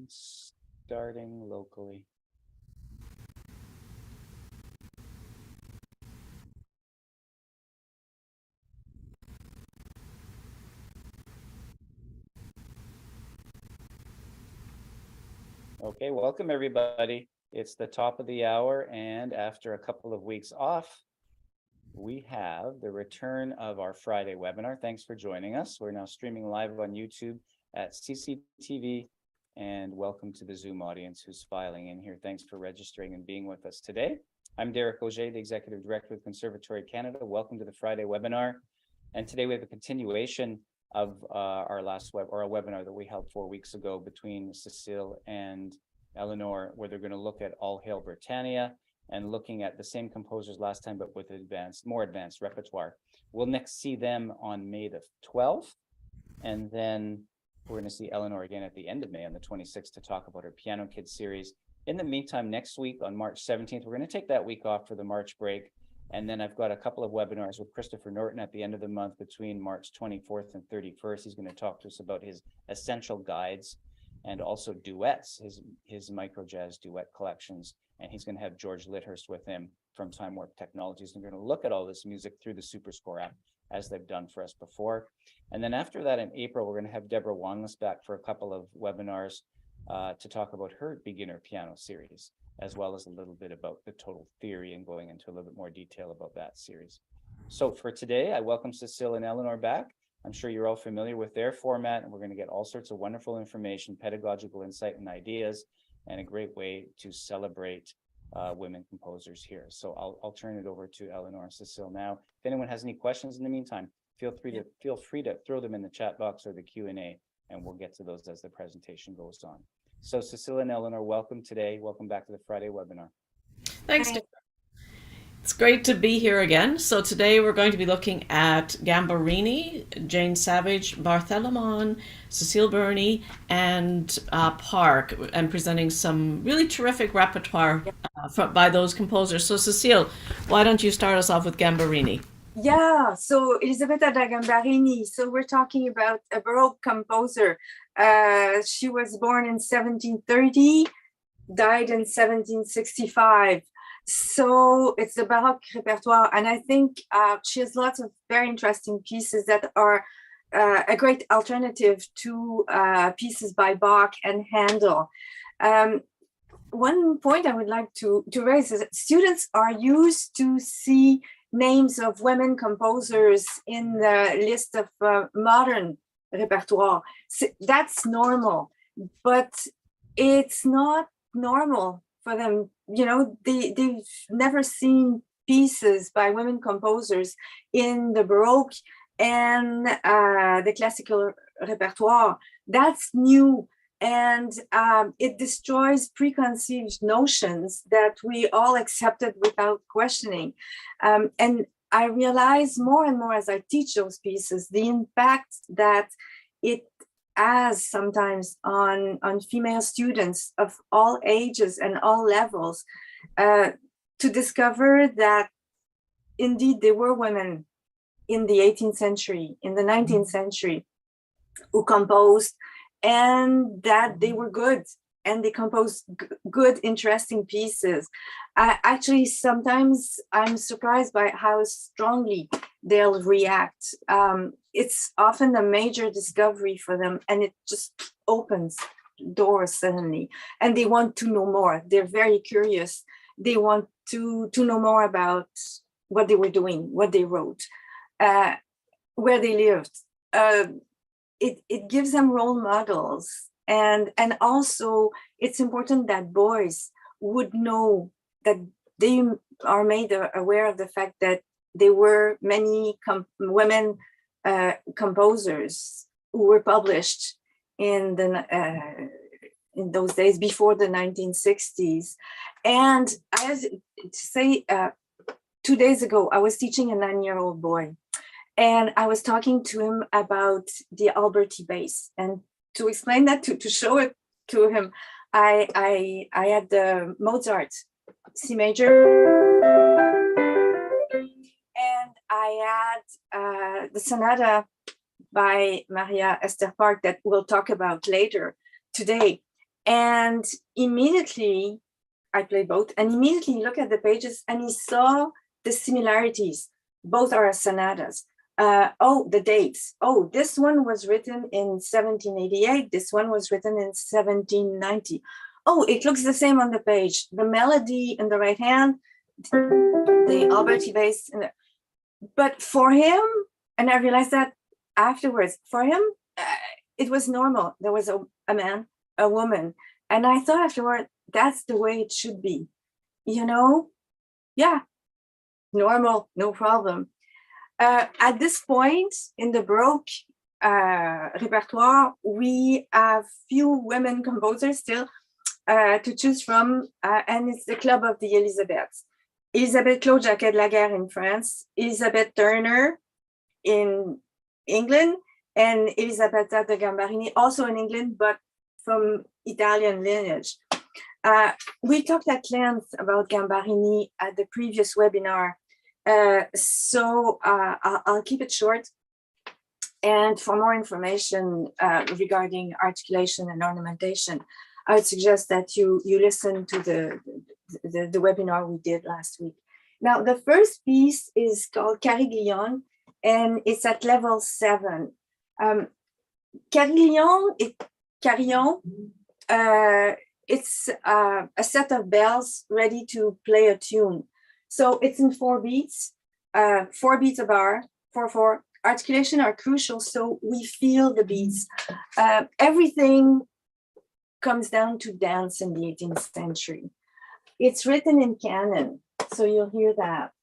Starting locally. Okay, welcome everybody. It's the top of the hour, and after a couple of weeks off, we have the return of our Friday webinar. Thanks for joining us. We're now streaming live on YouTube at CCTV, and welcome to the Zoom audience who's filing in here. Thanks for registering and being with us today. I'm Derek Auger, the Executive Director of Conservatory Canada. Welcome to the Friday webinar. And today we have a continuation of our last webinar that we held 4 weeks ago between Cecile and Eleanor, where they're going to look at All Hail Britannia and looking at the same composers last time, but with more advanced repertoire. We'll next see them on May the 12th, and then we're going to see Eleanor again at the end of May on the 26th to talk about her Piano Kids series. In the meantime, next week on March 17th, we're going to take that week off for the March break. And then I've got a couple of webinars with Christopher Norton at the end of the month between March 24th and 31st. He's going to talk to us about his essential guides and also duets, his micro jazz duet collections. And he's going to have George Lythurst with him from Time Warp Technologies. And we're going to look at all this music through the SuperScore app, as they've done for us before. And then after that, in April, we're going to have Deborah Wanless back for a couple of webinars to talk about her beginner piano series, as well as a little bit about the total theory and going into a little bit more detail about that series. So for today, I welcome Cecile and Eleanor back. I'm sure you're all familiar with their format, and we're going to get all sorts of wonderful information, pedagogical insight and ideas, and a great way to celebrate women composers here. So I'll turn it over to Eleanor and Cecile now. If anyone has any questions in the meantime, feel free to throw them in the chat box or the Q&A, and we'll get to those as the presentation goes on. So Cecile and Eleanor, welcome today. Welcome back to the Friday webinar. Thanks, Dick. It's great to be here again. So today we're going to be looking at Gambarini, Jane Savage, Barthellemon, Cecile Burney, and Park, and presenting some really terrific repertoire by those composers. So Cecile, why don't you start us off with Gambarini? Yeah, so Elisabetta da Gambarini. So we're talking about a Baroque composer. She was born in 1730, died in 1765. So it's the Baroque repertoire. And I think she has lots of very interesting pieces that are a great alternative to pieces by Bach and Handel. One point I would like to raise is that students are used to see names of women composers in the list of modern repertoire. So that's normal, but it's not normal for them. You know, they've never seen pieces by women composers in the Baroque and the classical repertoire. That's new. And it destroys preconceived notions that we all accepted without questioning. And I realize more and more as I teach those pieces, the impact that it has sometimes on female students of all ages and all levels, to discover that indeed there were women in the 18th century, in the 19th century, who composed, and that they were good, and they composed good, interesting pieces. Actually, sometimes I'm surprised by how strongly they'll react. It's often a major discovery for them, and it just opens doors suddenly, and they want to know more. They're very curious. They want to know more about what they were doing, what they wrote, where they lived. It gives them role models, and also it's important that boys would know that they are made aware of the fact that there were many women composers who were published in those days before the 1960s. And I have to say, 2 days ago, I was teaching a 9-year-old boy, and I was talking to him about the Alberti bass. And to explain that, to show it to him, I had the Mozart C major, and I had the sonata by Maria Esther Park that we'll talk about later today. And immediately I played both, and immediately he looked at the pages and he saw the similarities. Both are sonatas. Oh, the dates. Oh, this one was written in 1788. This one was written in 1790. Oh, it looks the same on the page. The melody in the right hand, the Alberti bass. But for him, and I realized that afterwards, for him, it was normal. There was a man, a woman. And I thought afterward, that's the way it should be. You know? Yeah, normal, no problem. At this point in the Baroque repertoire, we have few women composers still to choose from, and it's the Club of the Elizabeths. Elisabeth Claude Jacquet de la Guerre in France, Elizabeth Turner in England, and Elisabetta de Gambarini, also in England, but from Italian lineage. We talked at length about Gambarini at the previous webinar, so I'll keep it short. And for more information regarding articulation and ornamentation, I would suggest that you listen to the webinar we did last week. Now, the first piece is called Cariglione, and it's at level 7. Carillon, it's a set of bells ready to play a tune. So it's in 4 beats, 4 beats a bar, 4/4. Articulation are crucial, so we feel the beats. Everything comes down to dance in the 18th century. It's written in canon, so you'll hear that.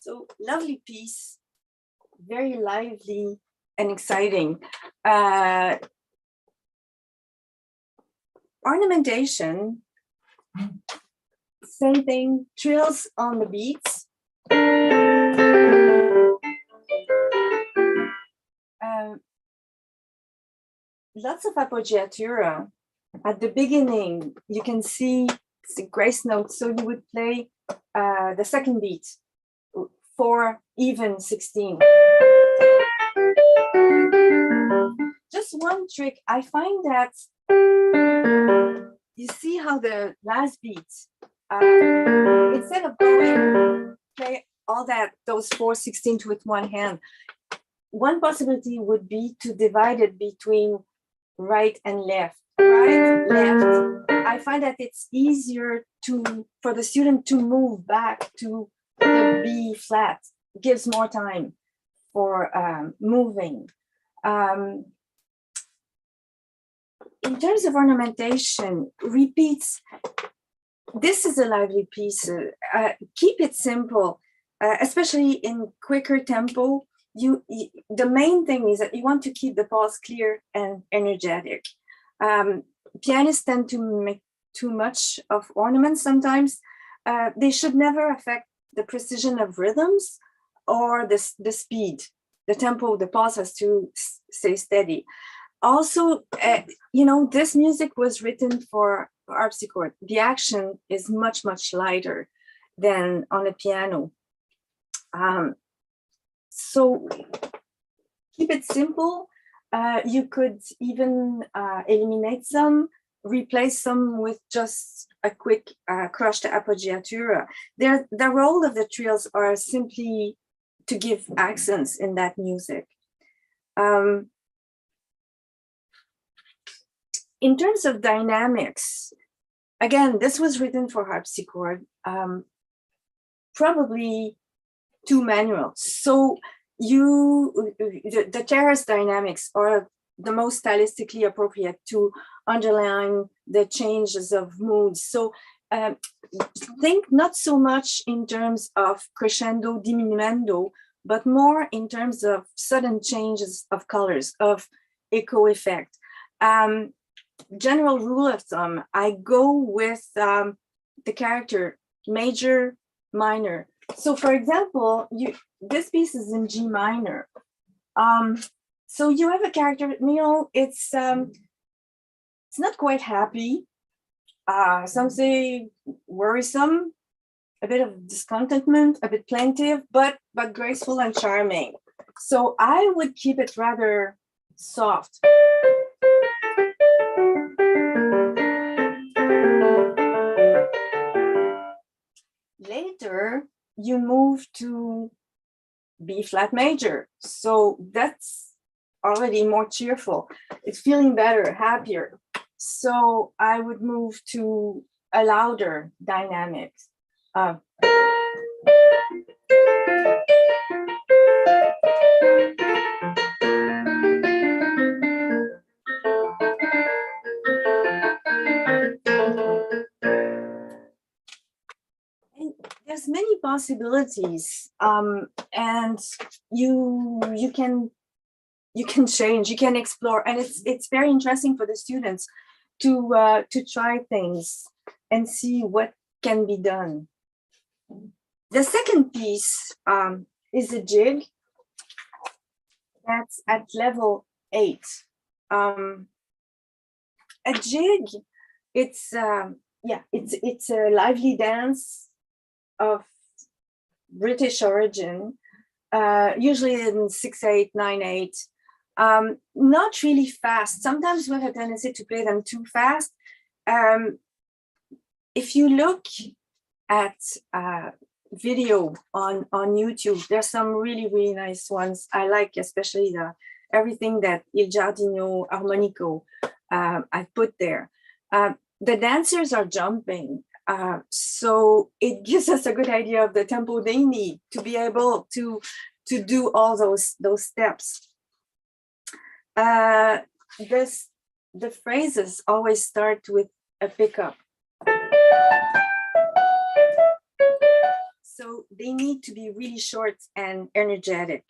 So lovely piece, very lively and exciting. Ornamentation, same thing, trills on the beats. Lots of appoggiatura. At the beginning, you can see the grace notes, so you would play the second beat, 4 even 16. Just one trick, I find that you see how the last beat, instead of going play all those 4/16 with one hand, one possibility would be to divide it between right and left. Right, left. I find that it's easier for the student to move back to the B flat. It gives more time for moving. In terms of ornamentation, repeats. This is a lively piece. Keep it simple, especially in quicker tempo. The main thing is that you want to keep the pulse clear and energetic. Pianists tend to make too much of ornaments sometimes. They should never affect the precision of rhythms or the speed, the tempo. The pulse has to stay steady. Also, this music was written for harpsichord. The action is much, much lighter than on a piano. So keep it simple. You could even eliminate some, replace some with just a quick crushed appoggiatura. The role of the trills are simply to give accents in that music. In terms of dynamics, again, this was written for harpsichord, probably 2 manuals. So the terrace dynamics are the most stylistically appropriate to underline the changes of moods. So think not so much in terms of crescendo, diminuendo, but more in terms of sudden changes of colors, of echo effect. General rule of thumb, I go with the character major, minor. So for example, this piece is in G minor. So you have a character, it's not quite happy. Some say worrisome, a bit of discontentment, a bit plaintive, but graceful and charming. So I would keep it rather soft. Later, you move to B flat major. So that's already more cheerful. It's feeling better, happier. So I would move to a louder dynamics. There's many possibilities, and you can change, you can explore, and it's very interesting for the students to try things and see what can be done. The second piece is a jig that's at level 8. A jig, it's a lively dance of British origin, usually in 6/8, 9/8. Not really fast. Sometimes we have a tendency to play them too fast. If you look at video on YouTube, there's some really, really nice ones. I like especially everything that Il Giardino Armonico I put there. The dancers are jumping, so it gives us a good idea of the tempo they need to be able to do all those steps. The phrases always start with a pickup. So they need to be really short and energetic.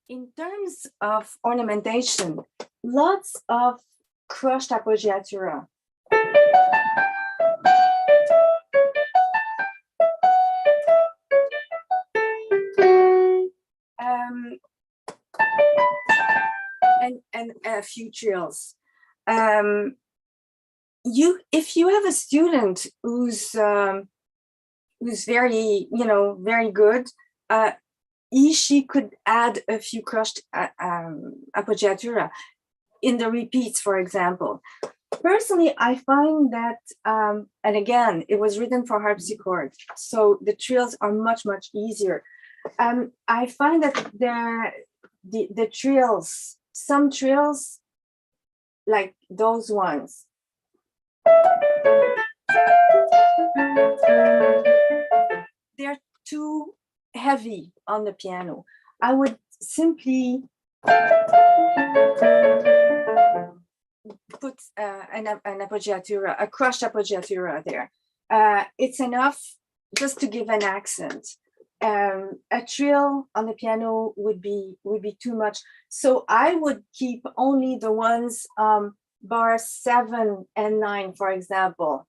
In terms of ornamentation, lots of crushed appoggiatura. and a few trills. If you have a student who's very, very good, she could add a few crushed appoggiatura in the repeats, for example. Personally, I find that, and again, it was written for harpsichord, so the trills are much, much easier. I find that the trills, some trills, like those ones, they're too heavy on the piano. I would simply put an appoggiatura, a crushed appoggiatura there. It's enough just to give an accent. A trill on the piano would be too much. So I would keep only the ones bar 7 and 9, for example.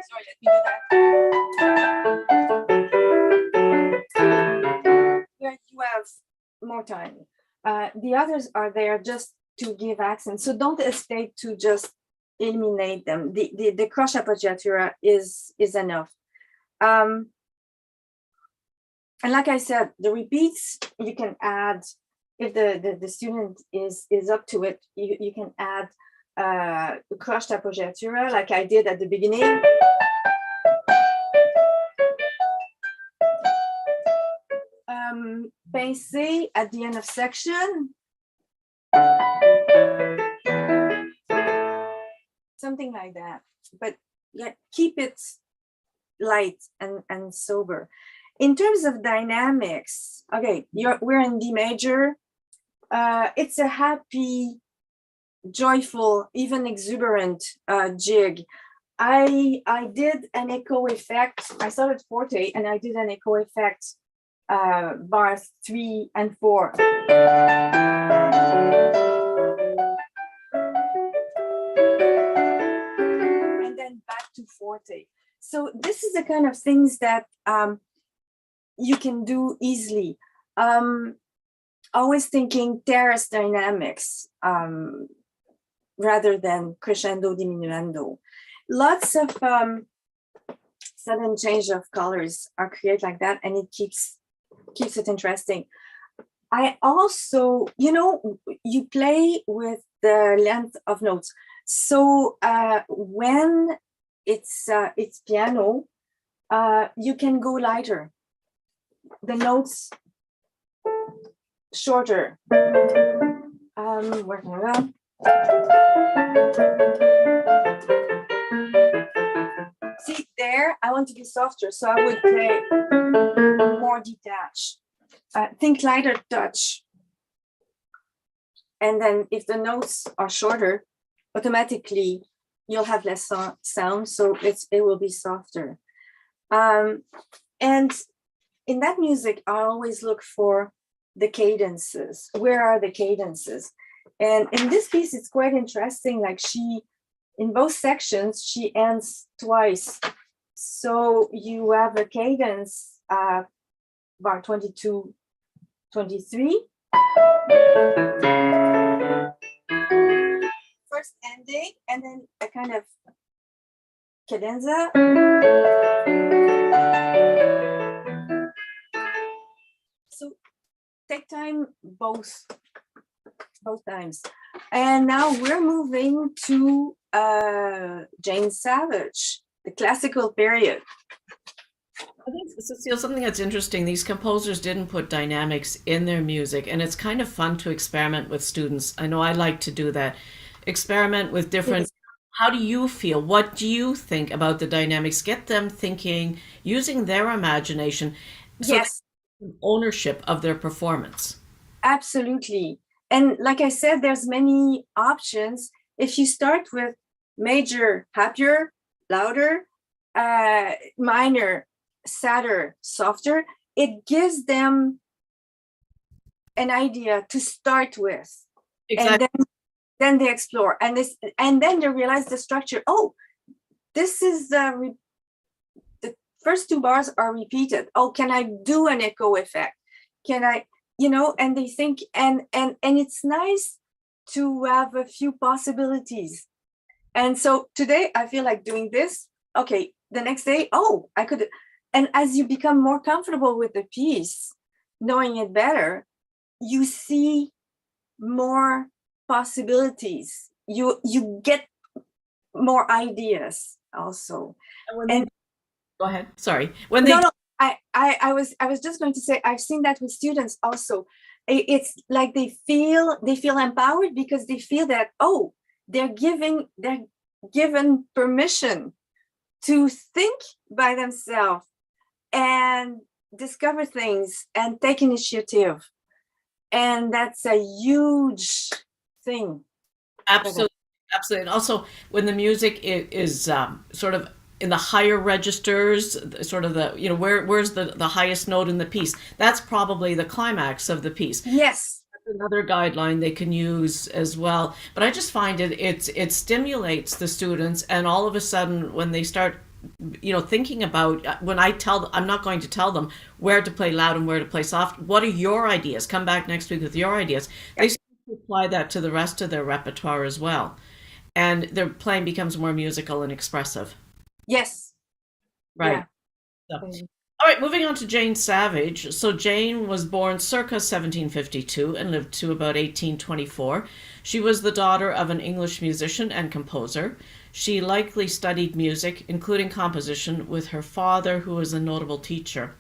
Sorry, let me do that. Where you have more time. The others are there just to give accent. So don't hesitate to just eliminate them. The crushed appoggiatura is enough. And like I said, the repeats you can add, if the student is up to it, you can add crushed appoggiatura like I did at the beginning. Pincé at the end of section. Something like that, but yeah, keep it light and sober. In terms of dynamics, okay, we're in D major. It's a happy, joyful, even exuberant jig. I did an echo effect. I started forte and I did an echo effect, bars 3 and 4. And then back to forte. So this is the kind of things that you can do easily. Always thinking terrace dynamics rather than crescendo diminuendo. Lots of sudden change of colors are created like that, and it keeps it interesting. I also, you play with the length of notes. So when it's piano, you can go lighter. The notes shorter. Working around. See there, I want to be softer, so I would play more detached. Think lighter touch. And then if the notes are shorter, automatically you'll have less sound, so it will be softer. And in that music, I always look for the cadences. Where are the cadences? And in this piece, it's quite interesting. Like in both sections, she ends twice. So you have a cadence, bar 22, 23. First ending, and then a kind of cadenza. So take time both times. And now we're moving to Jane Savage, the classical period. I think, Cecile, something that's interesting, these composers didn't put dynamics in their music, and it's kind of fun to experiment with students. I know I like to do that. Experiment with different, Yes. How do you feel? What do you think about the dynamics? Get them thinking, using their imagination, so Yes, they have ownership of their performance. absolutely. And like I said, there's many options. If you start with major, happier, louder, minor, sadder, softer, it gives them an idea to start with. Exactly. And then they explore, and then they realize the structure. Oh, this is the first two bars are repeated. Oh, can I do an echo effect? Can I, and they think, and it's nice to have a few possibilities. And so today I feel like doing this. Okay, the next day, oh, I could. And as you become more comfortable with the piece, knowing it better, you see more possibilities. You get more ideas also. And go ahead. Sorry. When no, I was just going to say, I've seen that with students also. It's like they feel empowered because they feel that, oh, they're given permission to think by themselves and discover things and take initiative. And that's a huge thing. Absolutely. Absolutely. And also when the music is sort of in the higher registers, sort of where's the highest note in the piece? That's probably the climax of the piece. Yes. That's another guideline they can use as well. But I just find it stimulates the students, and all of a sudden when they start thinking about, when I'm not going to tell them where to play loud and where to play soft. What are your ideas? Come back next week with your ideas. They start to apply that to the rest of their repertoire as well. And their playing becomes more musical and expressive. Yes. Right. Yeah. So, all right, moving on to Jane Savage. So Jane was born circa 1752 and lived to about 1824. She was the daughter of an English musician and composer. She likely studied music, including composition, with her father, who was a notable teacher.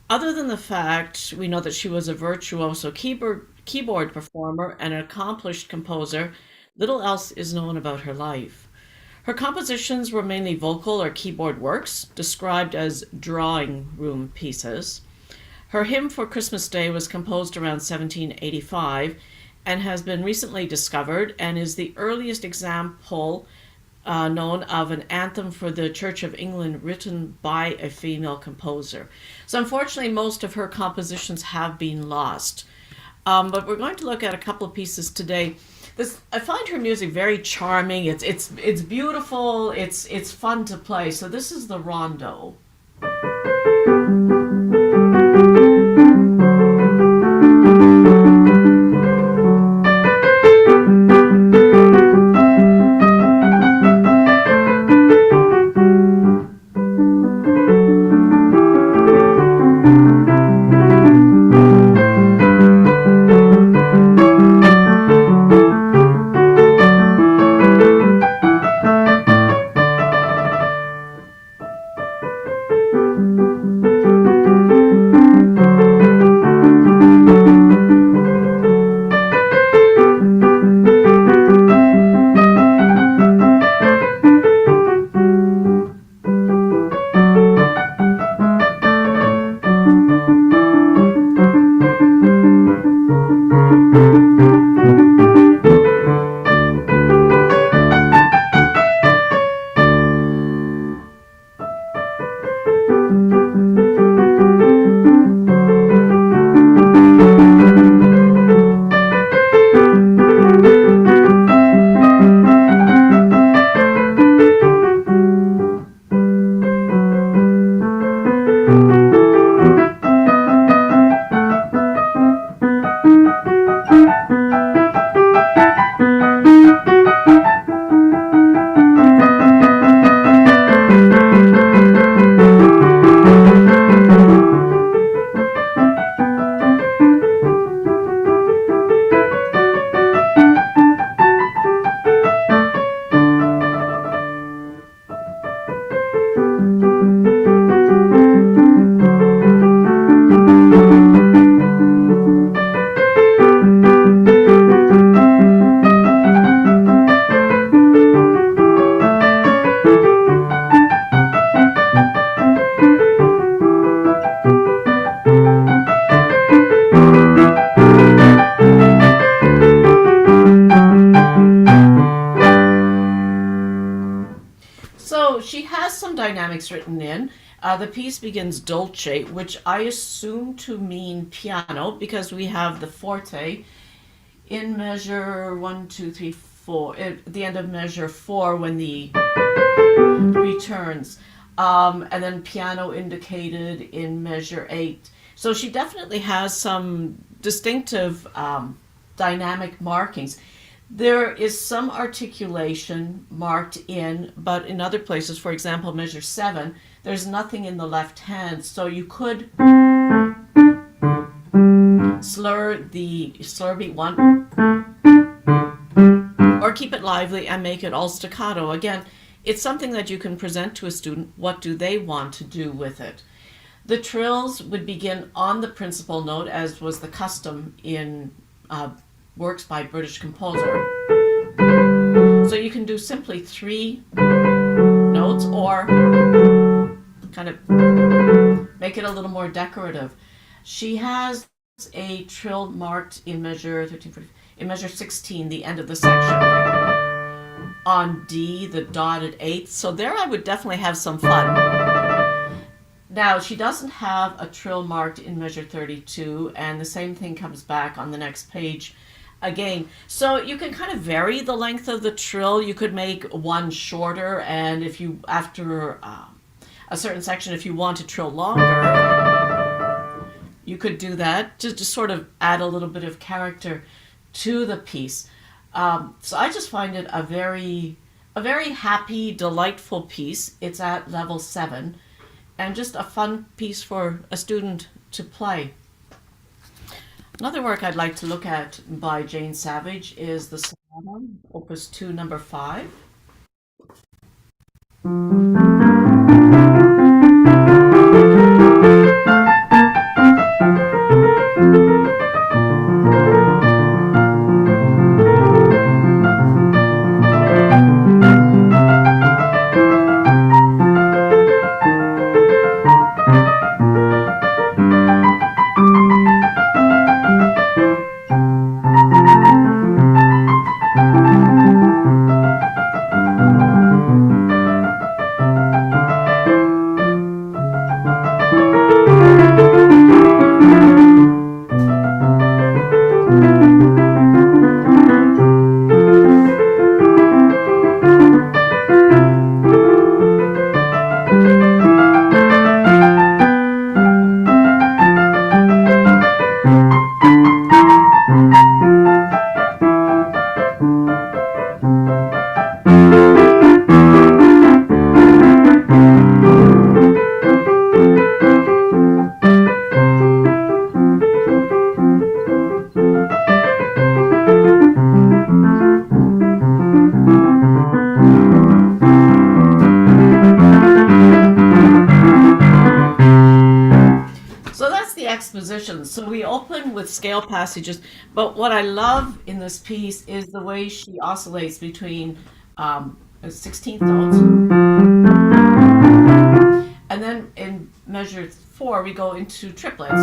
Other than the fact we know that she was a virtuoso keyboard performer and an accomplished composer, little else is known about her life. Her compositions were mainly vocal or keyboard works, described as drawing room pieces. Her hymn for Christmas Day was composed around 1785 and has been recently discovered and is the earliest example known of an anthem for the Church of England written by a female composer. So unfortunately, most of her compositions have been lost. But we're going to look at a couple of pieces today. I find her music very charming. It's beautiful. It's fun to play. So this is the Rondo. She has some dynamics written in. The piece begins dolce, which I assume to mean piano because we have the forte in measure 1, 2, 3, 4, at the end of measure 4 when the returns. and then piano indicated in measure 8. So she definitely has some distinctive dynamic markings. There is some articulation marked in, but in other places, for example, measure 7, there's nothing in the left hand, so you could slur beat 1, or keep it lively and make it all staccato. Again, it's something that you can present to a student. What do they want to do with it? The trills would begin on the principal note, as was the custom in works by British composer. So you can do simply 3 notes, or kind of make it a little more decorative. She has a trill marked in measure 13, in measure 16, the end of the section, on D, the dotted 8th. So there I would definitely have some fun. Now, she doesn't have a trill marked in measure 32, and the same thing comes back on the next page again. So you can kind of vary the length of the trill. You could make one shorter, and if you, after a certain section, if you want to trill longer, you could do that to sort of add a little bit of character to the piece. So I just find it a very happy, delightful piece. It's at level 7, and just a fun piece for a student to play. Another work I'd like to look at by Jane Savage is the Sonata, Opus 2, number 5. So we open with scale passages, but what I love in this piece is the way she oscillates between 16th notes, and then in measure 4 we go into triplets.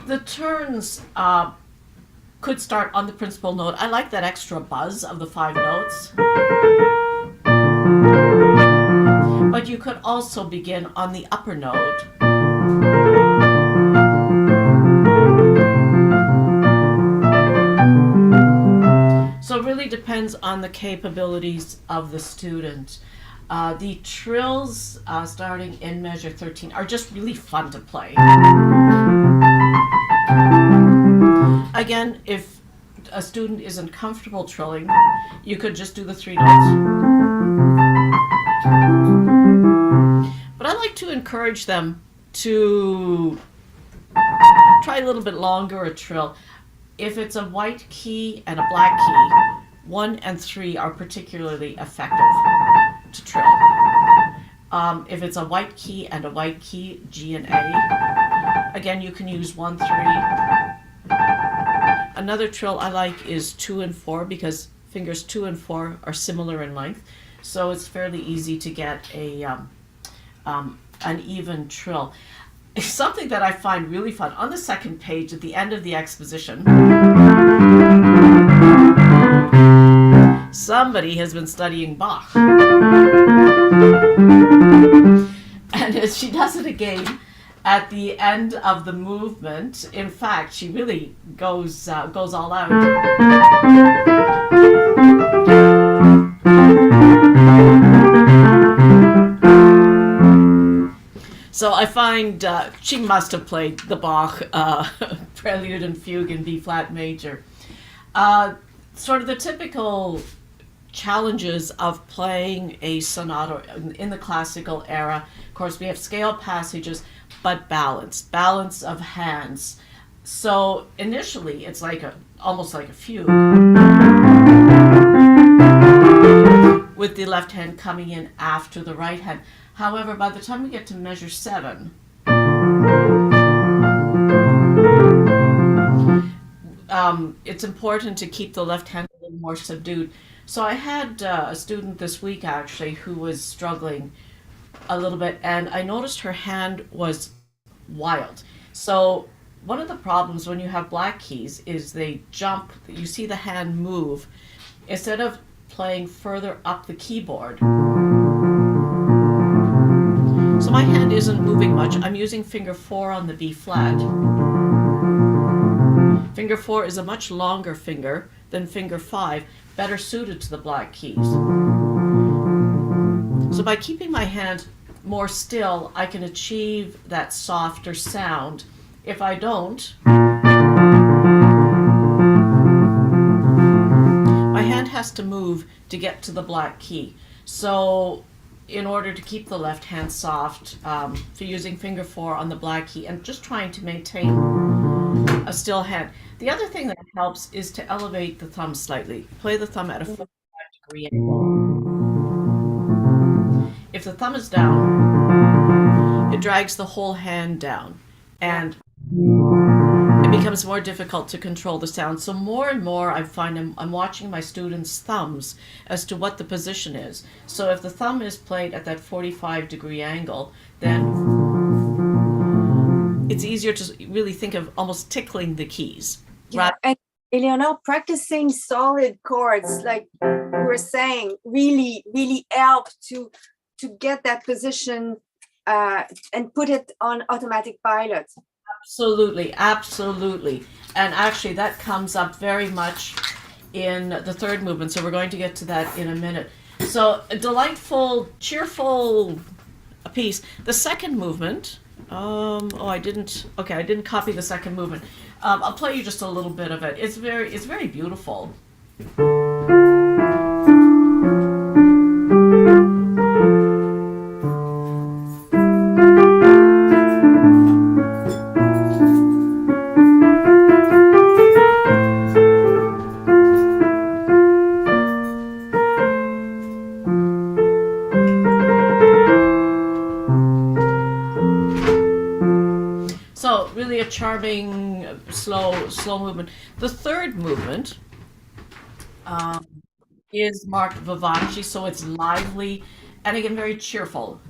The turns could start on the principal note. I like that extra buzz of the 5 notes. But you could also begin on the upper note. So it really depends on the capabilities of the student. The trills starting in measure 13 are just really fun to play. Again, if a student isn't comfortable trilling, you could just do the 3 notes. But I like to encourage them to try a little bit longer a trill. If it's a white key and a black key, 1 and 3 are particularly effective to trill. If it's a white key and a white key, G and A, again, you can use 1, 3. Another trill I like is 2 and 4, because fingers 2 and 4 are similar in length. So it's fairly easy to get an even trill. Something that I find really fun, on the second page at the end of the exposition, somebody has been studying Bach. And as she does it again at the end of the movement, in fact, she really goes all out. So I find she must have played the Bach Prelude and Fugue in B flat major. Sort of the typical challenges of playing a sonata in the classical era. Of course, we have scale passages, but balance of hands. So initially, it's like almost like a fugue, with the left hand coming in after the right hand. However, by the time we get to measure 7, it's important to keep the left hand a little more subdued. So I had a student this week actually who was struggling a little bit, and I noticed her hand was wild. So one of the problems when you have black keys is they jump, you see the hand move. Instead of playing further up the keyboard, so my hand isn't moving much. I'm using finger 4 on the B flat. Finger 4 is a much longer finger than finger 5, better suited to the black keys. So by keeping my hand more still, I can achieve that softer sound. If I don't, my hand has to move to get to the black key. So in order to keep the left hand soft, for using finger 4 on the black key and just trying to maintain a still hand. The other thing that helps is to elevate the thumb slightly. Play the thumb at a 45-degree angle. If the thumb is down, it drags the whole hand down, and it becomes more difficult to control the sound. So more and more I find I'm watching my students' thumbs as to what the position is. So if the thumb is played at that 45-degree angle, then it's easier to really think of almost tickling the keys. Yeah, and Eleanor, practicing solid chords, like you were saying, really help to get that position and put it on automatic pilot. Absolutely. And actually that comes up very much in the third movement, so we're going to get to that in a minute. So a delightful, cheerful piece. The second movement, I didn't copy the second movement. I'll play you just a little bit of it. It's very beautiful. So really a charming, slow movement. The third movement is marked vivace, so it's lively and again very cheerful.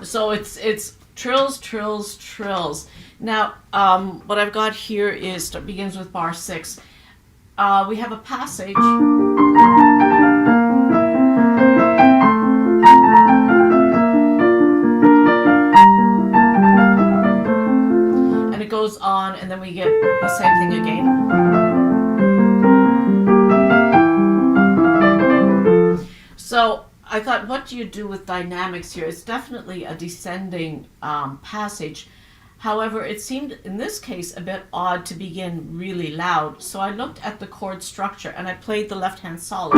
So it's trills. Now, what I've got here begins with bar 6. We have a passage. And it goes on, and then we get the same thing again. So I thought, what do you do with dynamics here? It's definitely a descending passage. However, it seemed in this case a bit odd to begin really loud, so I looked at the chord structure and I played the left hand solid.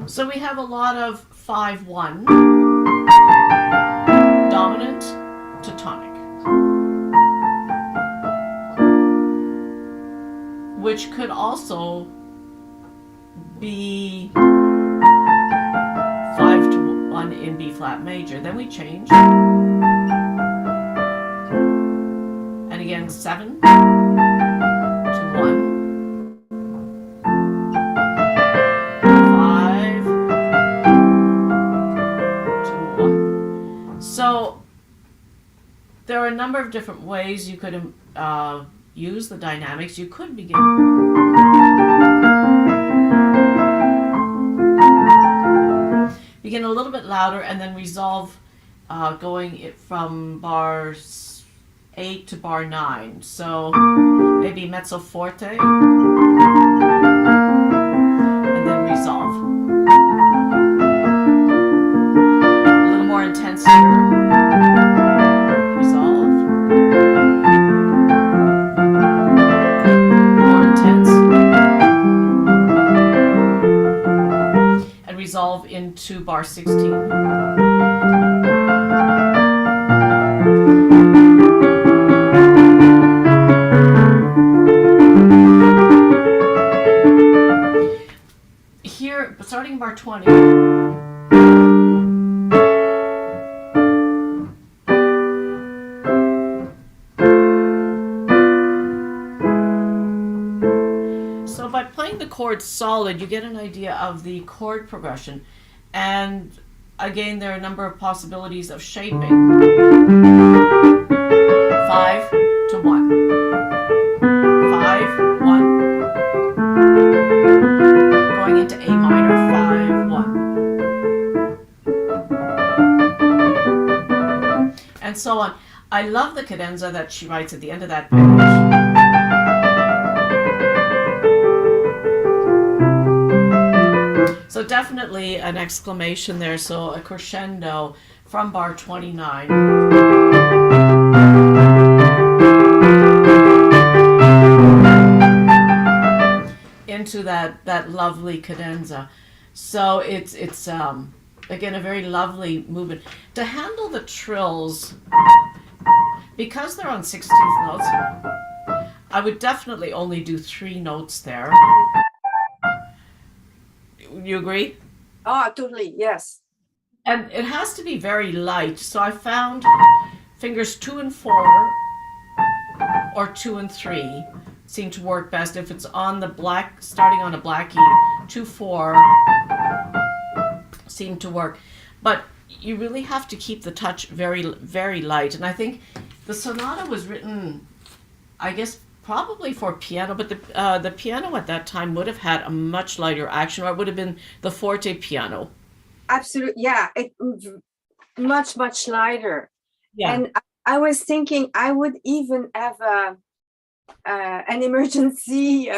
So we have a lot of 5-1, dominant to tonic, which could also be 5-1 in B flat major. Then we change, and again 7 to 1. So there are a number of different ways you could use the dynamics. You could begin a little bit louder and then resolve going it from bar 8 to bar 9. So maybe mezzo forte and then resolve. A little more intense here. Resolve into bar 16. Here, starting bar 20. So by playing the chords solid, you get an idea of the chord progression. And again, there are a number of possibilities of shaping. 5 to 1. 5, 1. Going into A minor, 5, 1. And so on. I love the cadenza that she writes at the end of that page. So definitely an exclamation there, so a crescendo from bar 29. Into that lovely cadenza. So it's again a very lovely movement. To handle the trills, because they're on 16th notes, I would definitely only do 3 notes there. You agree? Oh, totally, yes. And it has to be very light. So I found fingers 2 and 4 or 2 and 3 seem to work best. If it's on the black, starting on a black E, 2, 4 seem to work. But you really have to keep the touch very, very light. And I think the sonata was written, I guess, probably for piano, but the piano at that time would have had a much lighter action, or it would have been the forte piano. Absolutely, yeah, it much lighter. Yeah. And I was thinking I would even have an emergency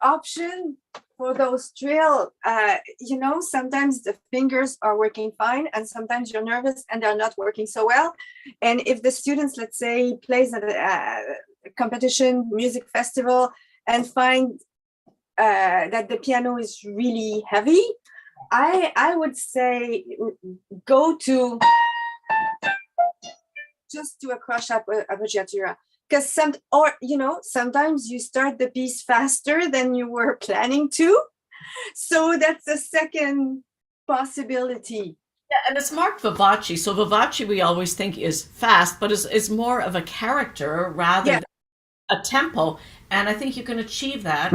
option for those drill. Sometimes the fingers are working fine, and sometimes you're nervous and they're not working so well. And if the students, let's say, plays at a competition, music festival, and find that the piano is really heavy, I would say go to just do a crush appoggiatura, because sometimes you start the piece faster than you were planning to, so that's a second possibility. Yeah, and it's marked vivace. So vivace we always think is fast, but is more of a character rather than a tempo. And I think you can achieve that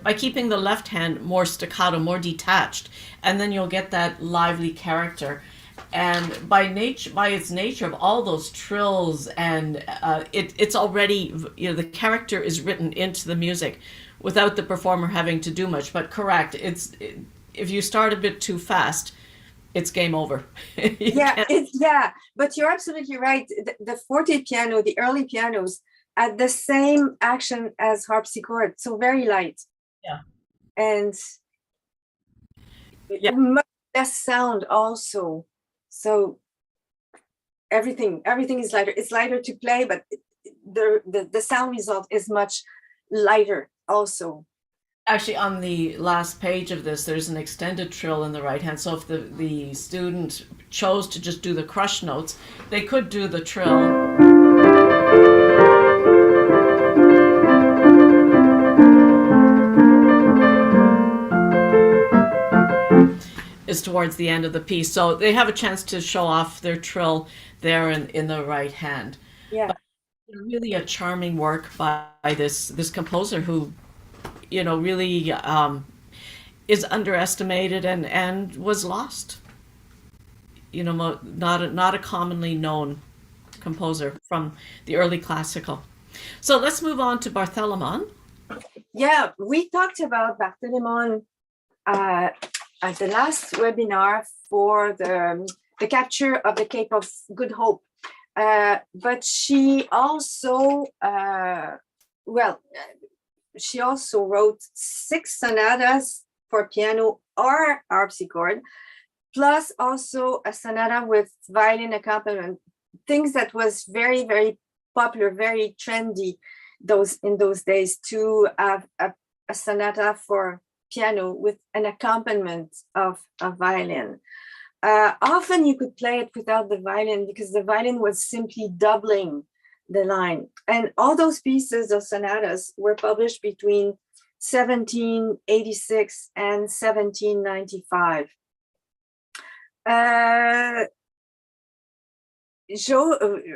by keeping the left hand more staccato, more detached, and then you'll get that lively character. And by its nature of all those trills, and it's already, the character is written into the music without the performer having to do much. But correct, if you start a bit too fast, it's game over. Yeah, but you're absolutely right. The forte piano, the early pianos, had the same action as harpsichord, so very light. Yeah. And Yeah. much less sound also. So everything is lighter. It's lighter to play, but the sound result is much lighter also. Actually, on the last page of this, there's an extended trill in the right hand. So if the student chose to just do the crush notes, they could do the trill. Is towards the end of the piece. So they have a chance to show off their trill there in the right hand. Yeah. But really a charming work by this composer who, really is underestimated and was lost. Not a commonly known composer from the early classical. So let's move on to Barthelemy. Yeah, we talked about Barthelemy at the last webinar for the capture of the Cape of Good Hope. But she also, she also wrote 6 sonatas for piano or harpsichord, plus also a sonata with violin accompaniment, things that was very, very popular, very trendy in those days, to have a sonata for piano with an accompaniment of a violin. Often you could play it without the violin because the violin was simply doubling the line. And all those pieces of sonatas were published between 1786 and 1795.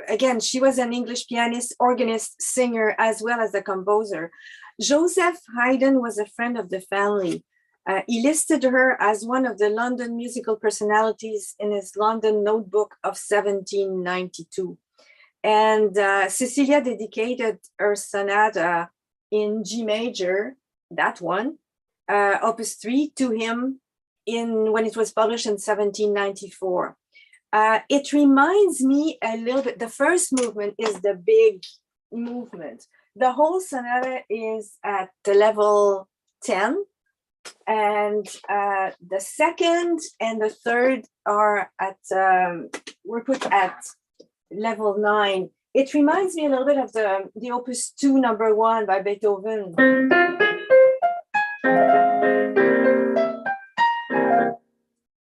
Again, she was an English pianist, organist, singer, as well as a composer. Joseph Haydn was a friend of the family. He listed her as one of the London musical personalities in his London notebook of 1792. And Cecilia dedicated her sonata in G major, that one, Opus 3, to him when it was published in 1794. It reminds me a little bit, the first movement is the big movement. The whole sonata is at the level 10, and the second and the third are were put at level 9. It reminds me a little bit of the Opus 2 number 1 by Beethoven.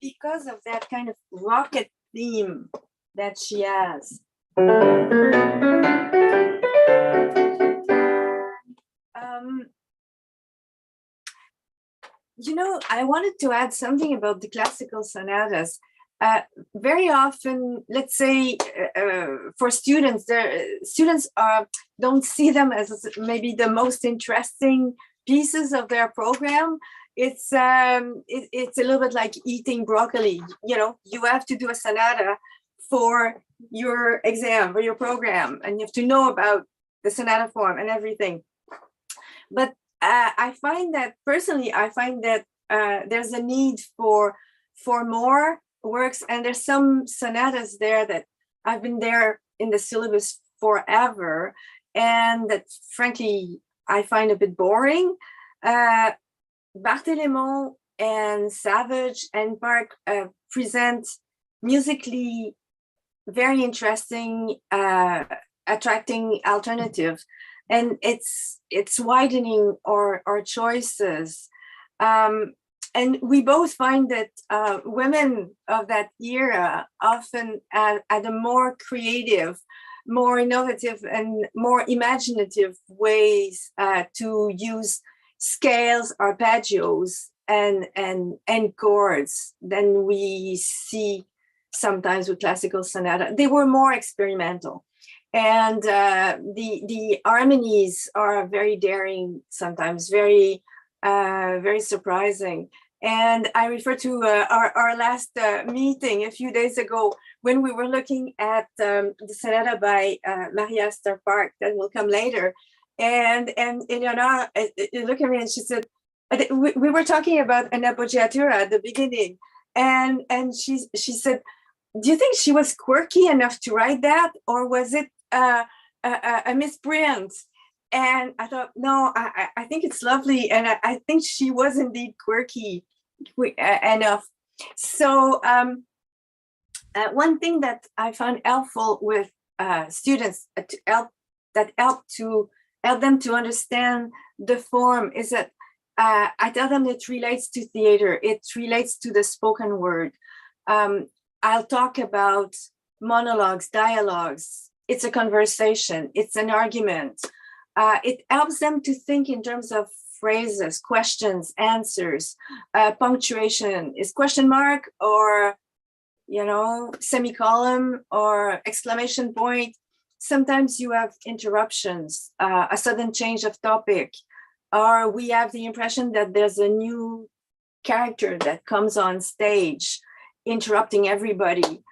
Because of that kind of rocket theme that she has. I wanted to add something about the classical sonatas. Very often, let's say, for students, students don't see them as maybe the most interesting pieces of their program. It's a little bit like eating broccoli. You have to do a sonata for your exam, for your program, and you have to know about the sonata form and everything. But I find that there's a need for more works, and there's some sonatas there that have been there in the syllabus forever, and that frankly I find a bit boring. Barthelemy and Savage and Park present musically very interesting, attracting alternatives, and it's widening our choices. And we both find that women of that era often had a more creative, more innovative, and more imaginative ways to use scales, arpeggios, and chords than we see sometimes with classical sonata. They were more experimental, and the harmonies are very daring, sometimes very surprising. And I refer to our last meeting a few days ago when we were looking at the sonata by Maria Esther Park that will come later. And Eleanor looked at me and she said, we were talking about an appoggiatura at the beginning. And she said, do you think she was quirky enough to write that, or was it a misprint? And I thought, no, I think it's lovely, and I think she was indeed quirky enough. So one thing that I found helpful with students to help them to understand the form is that I tell them it relates to theater, it relates to the spoken word. I'll talk about monologues, dialogues. It's a conversation, it's an argument. It helps them to think in terms of phrases, questions, answers, punctuation. Is question mark or, semicolon or exclamation point? Sometimes you have interruptions, a sudden change of topic, or we have the impression that there's a new character that comes on stage, interrupting everybody.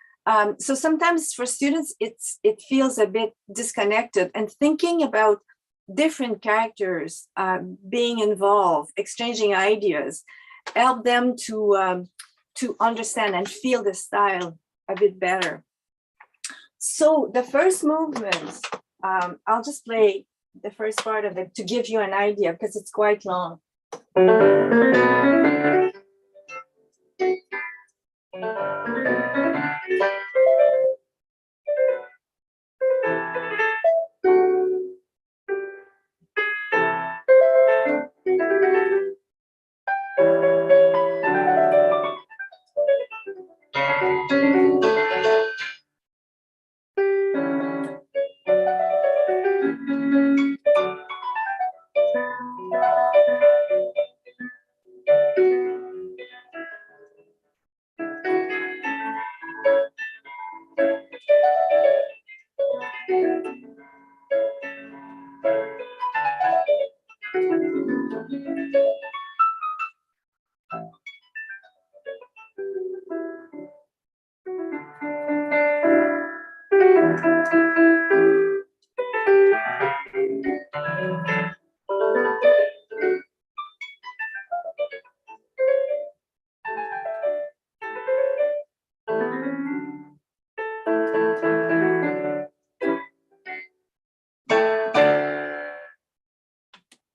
So sometimes for students, it feels a bit disconnected, and thinking about different characters being involved, exchanging ideas, help them to understand and feel the style a bit better. So the first movement, I'll just play the first part of it to give you an idea, because it's quite long.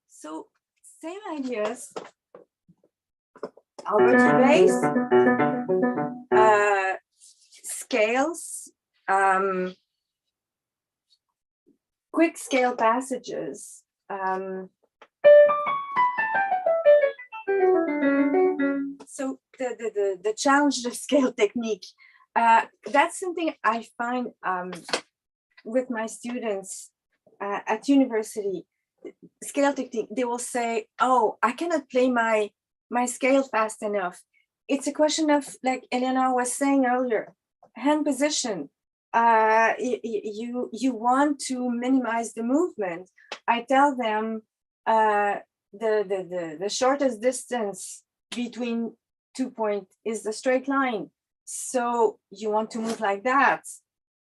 So same ideas. I'll go to bass, scales, quick scale passages. So the challenge of scale technique, that's something I find with my students at university. Scale technique, they will say, oh, I cannot play my scale fast enough. It's a question of, like Eleanor was saying earlier, hand position. You want to minimize the movement. I tell them the shortest distance between 2 points is the straight line. So you want to move like that.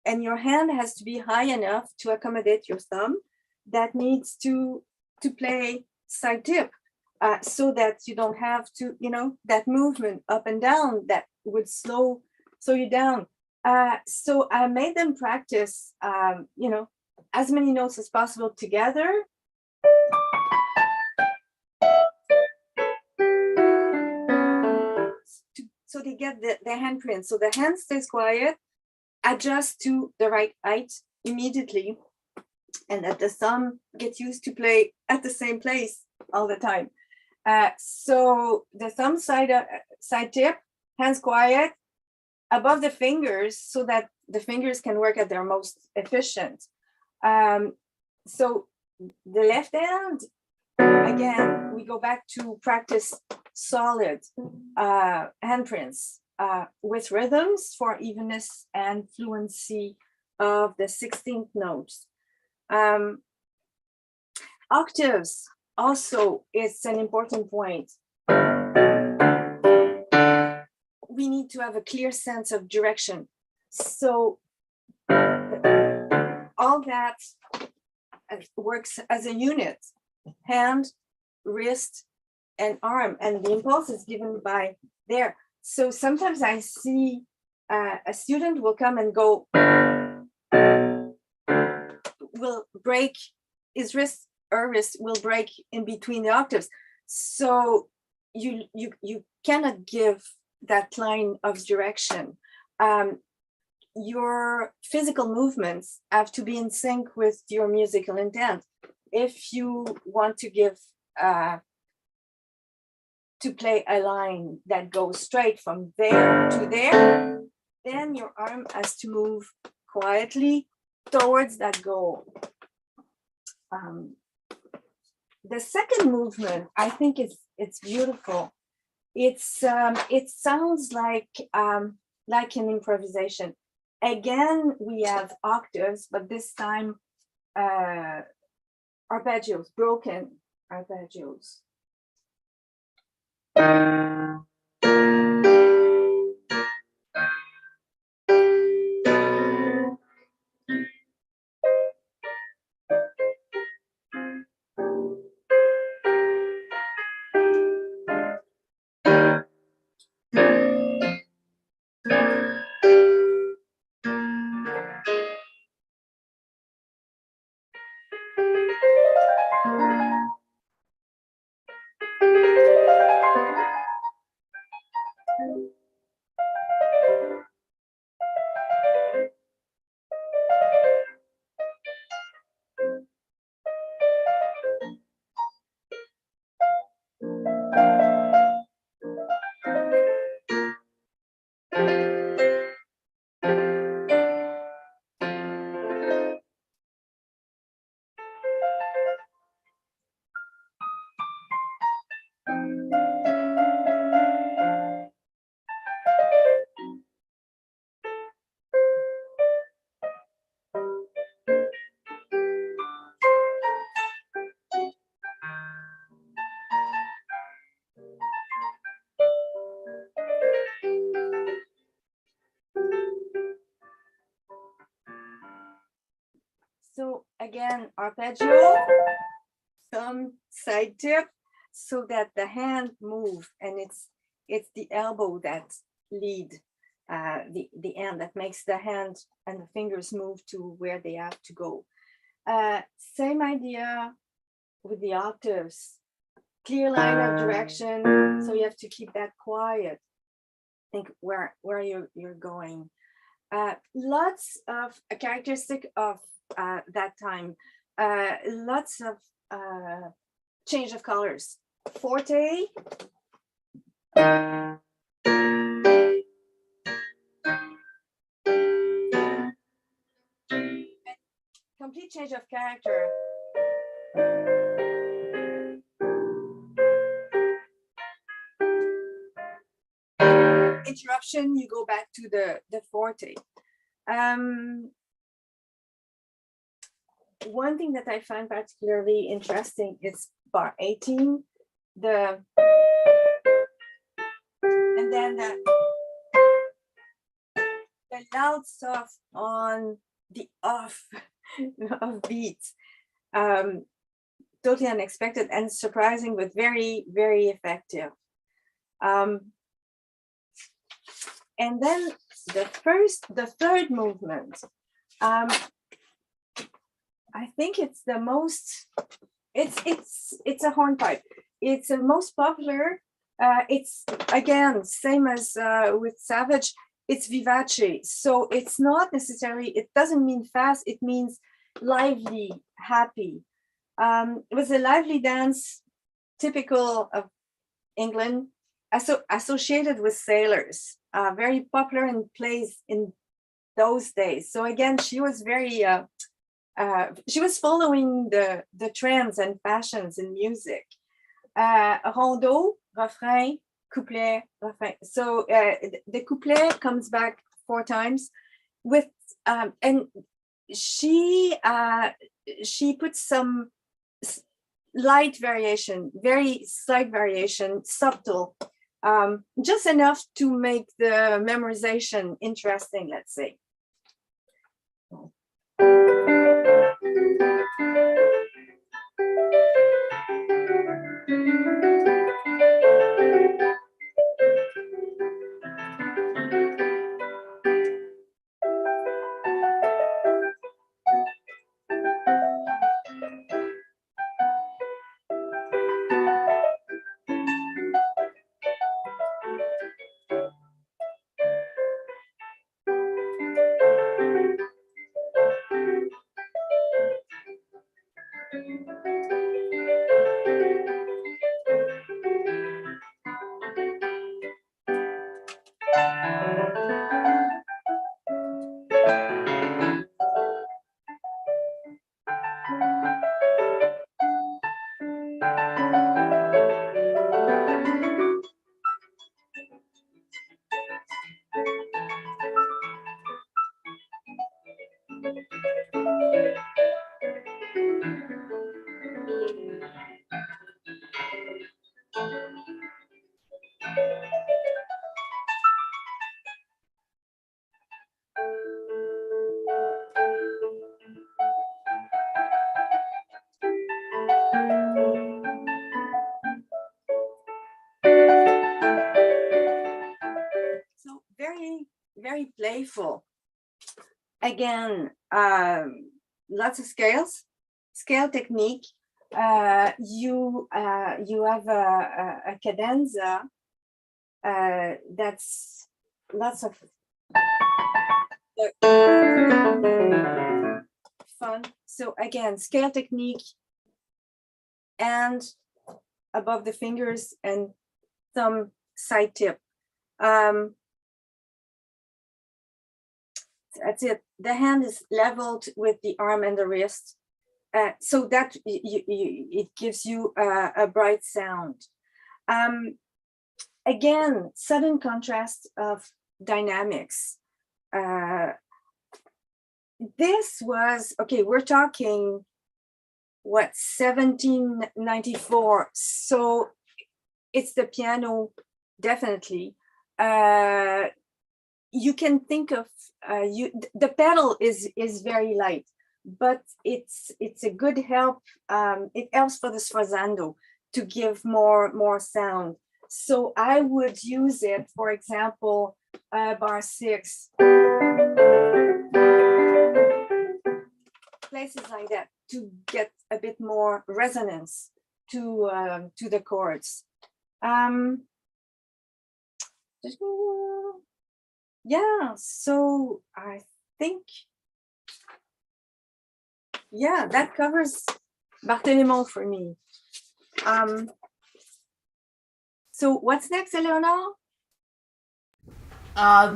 And your hand has to be high enough to accommodate your thumb that needs to play side tip, so that you don't have to, that movement up and down that would slow you down. So I made them practice, as many notes as possible together. So they get the handprint. So the hand stays quiet, adjust to the right height immediately, and that the thumb gets used to play at the same place all the time. So the thumb side tip, hands quiet, above the fingers, so that the fingers can work at their most efficient. So the left hand, again, we go back to practice solid handprints with rhythms for evenness and fluency of the 16th notes. Octaves also is an important point. We need to have a clear sense of direction. So all that works as a unit: hand, wrist, and arm, and the impulse is given by there. So sometimes I see a student will come and go, will break his wrist, her wrist will break in between the octaves. So you cannot give that line of direction. Your physical movements have to be in sync with your musical intent. If you want to give to play a line that goes straight from there to there, then your arm has to move quietly towards that goal. The second movement, I think it's beautiful. It sounds like an improvisation. Again, we have octaves, but this time arpeggios, broken arpeggios. So again, arpeggio, some side tip, so that the hand move, and it's the elbow that lead the hand, that makes the hand and the fingers move to where they have to go. Same idea with the octaves, clear line of direction, so you have to keep that quiet. Think where you're going. Lots of a characteristic of that time, lots of change of colors. Forte, complete change of character. Interruption, you go back to the forte. One thing that I find particularly interesting is bar 18, and then the loud stuff on the off beats. Totally unexpected and surprising, but very, very effective. And then the third movement, I think it's the most, it's a hornpipe. It's the most popular. It's again, same as with Savage, it's vivace. So it's not necessarily, it doesn't mean fast, it means lively, happy. It was a lively dance, typical of England, associated with sailors, very popular in plays in those days. So again, she was very, she was following the trends and fashions in music. Rondeau, refrain, couplet, refrain. So the couplet comes back 4 times with, and she puts some light variation, very slight variation, subtle, just enough to make the memorization interesting, let's say. So very, very playful. Again, lots of scale technique. You have a cadenza that's lots of fun. So again, scale technique and above the fingers and some side tip. That's it. The hand is leveled with the arm and the wrist, so that it gives you a bright sound. Again, sudden contrast of dynamics. This was, okay, we're talking, what, 1794. So it's the piano, definitely. You can think of, the pedal is very light, but it's a good help. It helps for the sforzando to give more sound. So I would use it, for example, bar 6, places like that, to get a bit more resonance to the chords. Yeah, so I think, yeah, that covers Barthélémon for me. So what's next, Eleanor?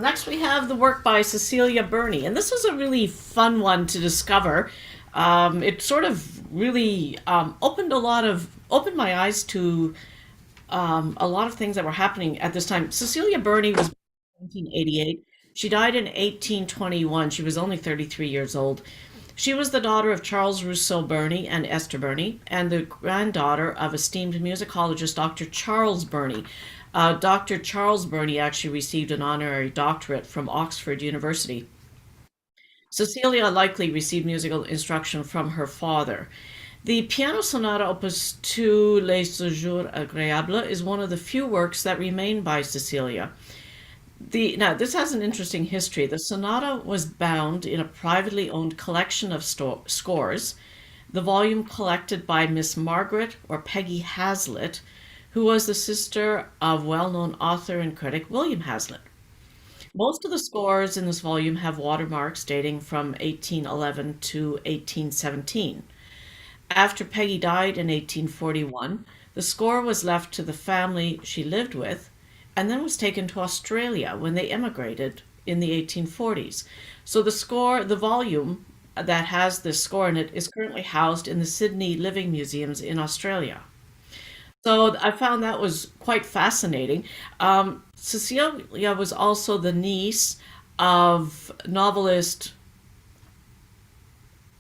Next, we have the work by Cecilia Burney, and this was a really fun one to discover. It sort of really opened my eyes to a lot of things that were happening at this time. Cecilia Burney was born in 1788. She died in 1821. She was only 33 years old. She was the daughter of Charles Rousseau Burney and Esther Burney, and the granddaughter of esteemed musicologist Dr. Charles Burney. Dr. Charles Burney actually received an honorary doctorate from Oxford University. Cecilia likely received musical instruction from her father. The Piano Sonata Opus 2 Les Séjours Agréables is one of the few works that remain by Cecilia. Now, this has an interesting history. The sonata was bound in a privately owned collection of scores, the volume collected by Miss Margaret or Peggy Hazlitt, who was the sister of well-known author and critic William Hazlitt. Most of the scores in this volume have watermarks dating from 1811 to 1817. After Peggy died in 1841, the score was left to the family she lived with, and then was taken to Australia when they emigrated in the 1840s. So the volume that has this score in it is currently housed in the Sydney Living Museums in Australia. So I found that was quite fascinating. Cecilia was also the niece of novelist.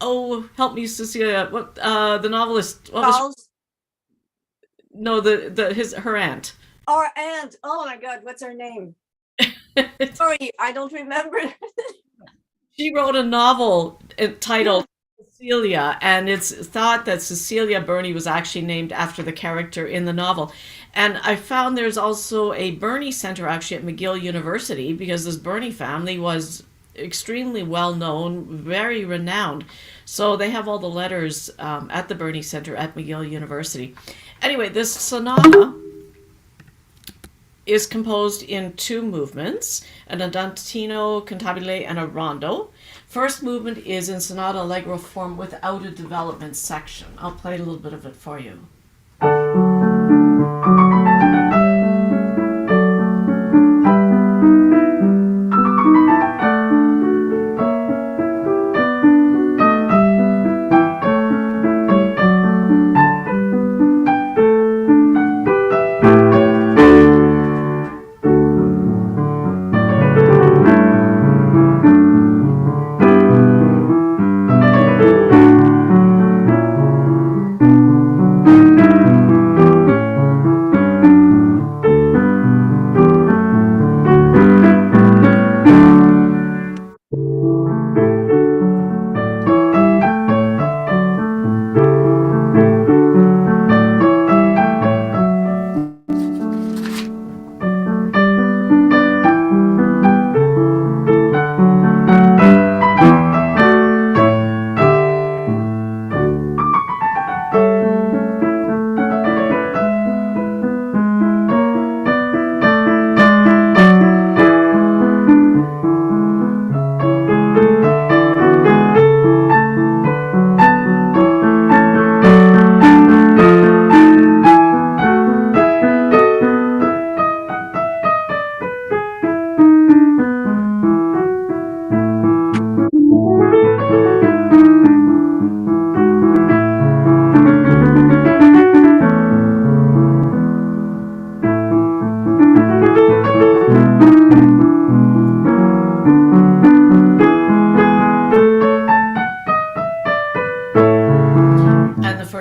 Oh, help me, Cecilia. What the novelist? What Charles? No, her aunt. Our aunt. Oh my God, what's her name? Sorry, I don't remember. She wrote a novel titled Cecilia, and it's thought that Cecilia Burney was actually named after the character in the novel. And I found there's also a Burney Center actually at McGill University, because this Burney family was extremely well known, very renowned. So they have all the letters at the Burney Center at McGill University. Anyway, this sonata is composed in two movements, an andantino cantabile and a rondo. First movement is in sonata allegro form without a development section. I'll play a little bit of it for you.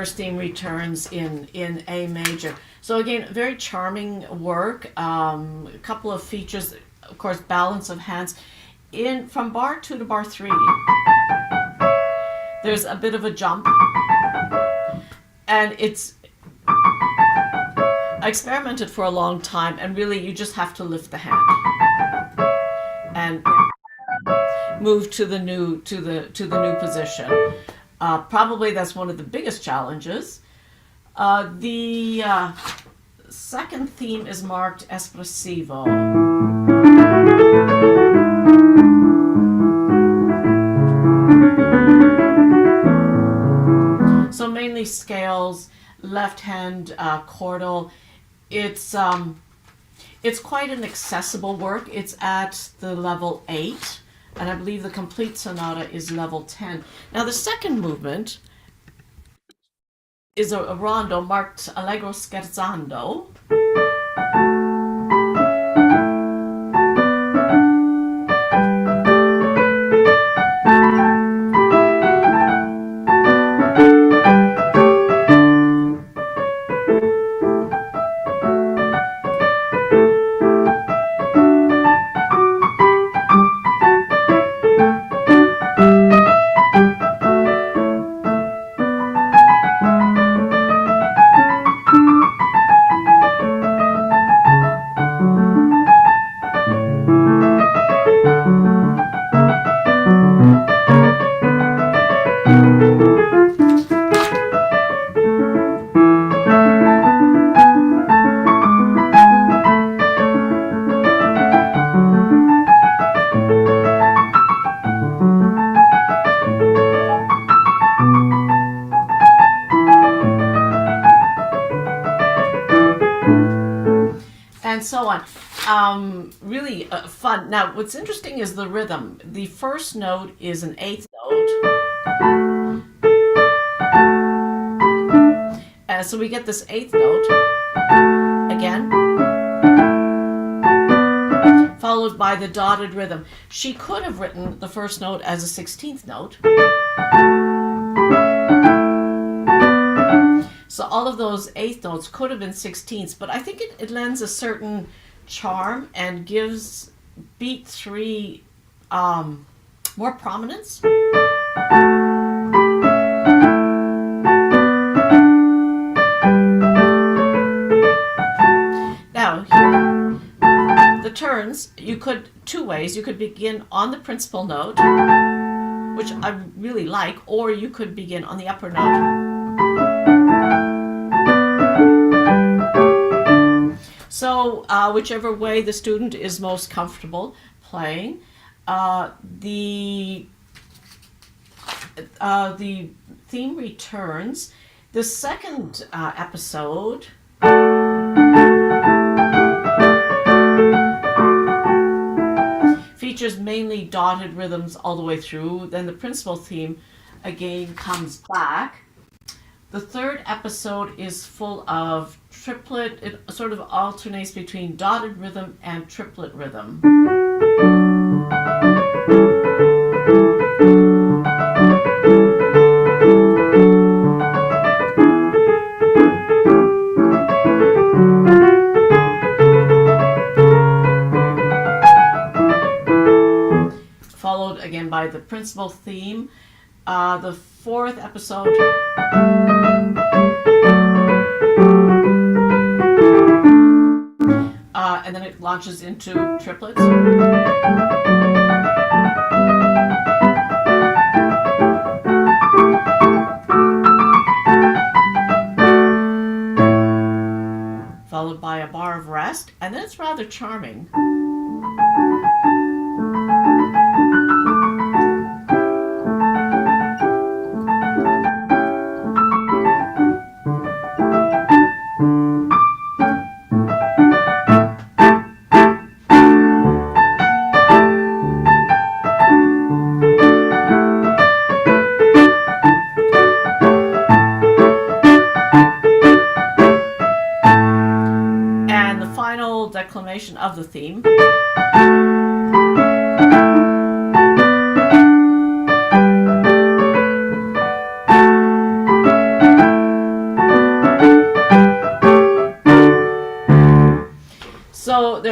first theme returns in A major. So again, very charming work. A couple of features, of course, balance of hands. From bar 2 to bar 3, there's a bit of a jump, and I experimented for a long time, and really you just have to lift the hand and move to the new position. Probably that's one of the biggest challenges. The second theme is marked espressivo. So mainly scales, left hand chordal. It's quite an accessible work. It's at the level 8, and I believe the complete sonata is level 10. Now the second movement is a rondo marked allegro scherzando. And so on. Really fun. Now, what's interesting is the rhythm. The first note is an 8th note. So we get this 8th note again, followed by the dotted rhythm. She could have written the first note as a 16th note. So all of those 8th notes could have been 16ths, but I think it lends a certain charm and gives beat 3 more prominence. Now here, the turns, you could, 2 ways. You could begin on the principal note, which I really like, or you could begin on the upper note. So whichever way the student is most comfortable playing, the theme returns. The second episode features mainly dotted rhythms all the way through. Then the principal theme again comes back. The third episode is full of triplet. It sort of alternates between dotted rhythm and triplet rhythm. Followed again by the principal theme. The fourth episode and then it launches into triplets. Followed by a bar of rest, and then it's rather charming. Declamation of the theme.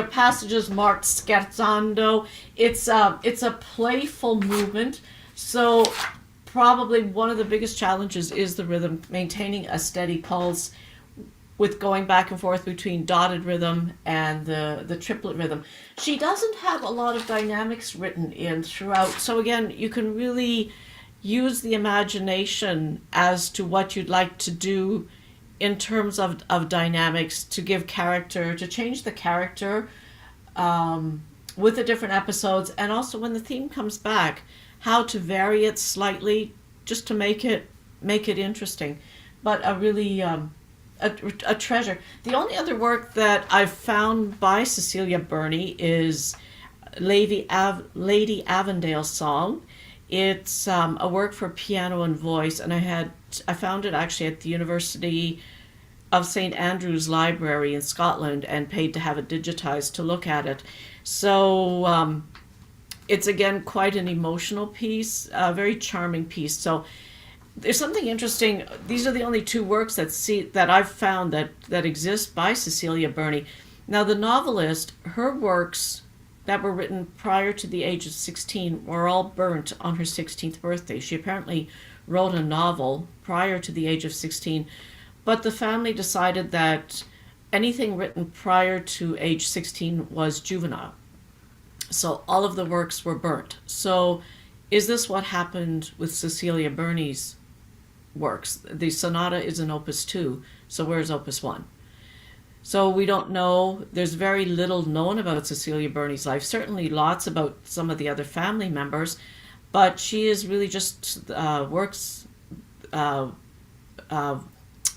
passages marked scherzando. It's a playful movement. So probably one of the biggest challenges is the rhythm, maintaining a steady pulse with going back and forth between dotted rhythm and the triplet rhythm. She doesn't have a lot of dynamics written in throughout. So again, you can really use the imagination as to what you'd like to do in terms of dynamics, to give character, to change the character with the different episodes, and also when the theme comes back, how to vary it slightly just to make it interesting. But a really a treasure. The only other work that I've found by Cecilia Burney is Lady Avondale's Song. It's a work for piano and voice, and I found it actually at the University of St. Andrew's Library in Scotland and paid to have it digitized to look at it. So it's again quite an emotional piece, a very charming piece. So there's something interesting. These are the only two works that I've found that exist by Cecilia Burney. Now, the novelist, her works that were written prior to the age of 16 were all burnt on her 16th birthday. She apparently wrote a novel prior to the age of 16, but the family decided that anything written prior to age 16 was juvenile. So all of the works were burnt. So is this what happened with Cecilia Burney's works? The sonata is in opus 2, so where's opus 1? So we don't know. There's very little known about Cecilia Burney's life, certainly lots about some of the other family members, but she is really just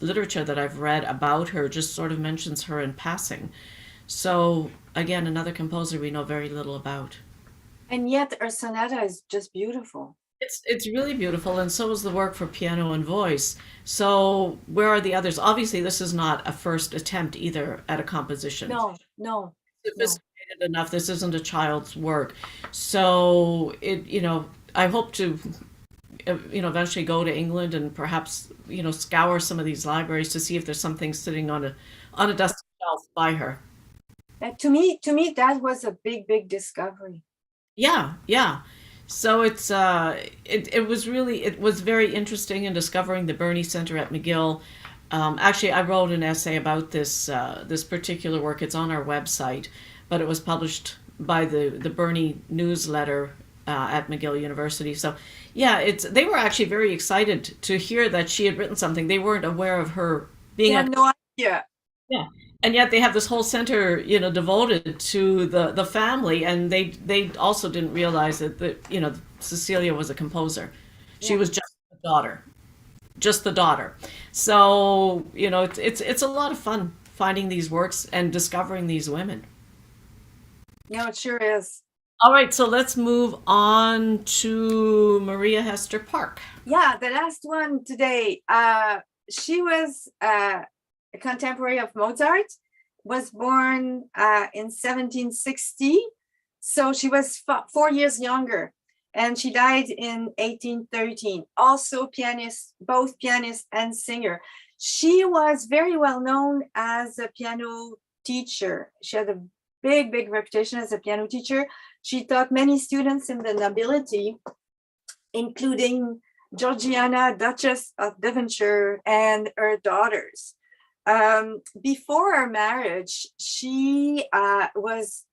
literature that I've read about her just sort of mentions her in passing. So again, another composer we know very little about. And yet her sonata is just beautiful. It's really beautiful, and so is the work for piano and voice. So where are the others? Obviously, this is not a first attempt either at a composition. No. Sophisticated enough. This isn't a child's work. So I hope to, eventually go to England and perhaps, scour some of these libraries to see if there's something sitting on a dusty shelf by her. To me, that was a big discovery. Yeah. So it was very interesting in discovering the Burney Center at McGill. Actually, I wrote an essay about this particular work. It's on our website, but it was published by the Burney newsletter at McGill University. So yeah, they were actually very excited to hear that she had written something. They weren't aware of her being. They had no idea. Yeah. And yet they have this whole center, devoted to the family, and they also didn't realize that Cecilia was a composer. She was just the daughter. So it's a lot of fun finding these works and discovering these women. Yeah, it sure is. All right, so let's move on to Maria Hester Park. Yeah, the last one today. She was a contemporary of Mozart, was born in 1760, so she was 4 years younger, and she died in 1813. Also both pianist and singer. She was very well known as a piano teacher. She had a big reputation as a piano teacher. She taught many students in the nobility, including Georgiana, Duchess of Devonshire, and her daughters. Before her marriage, she was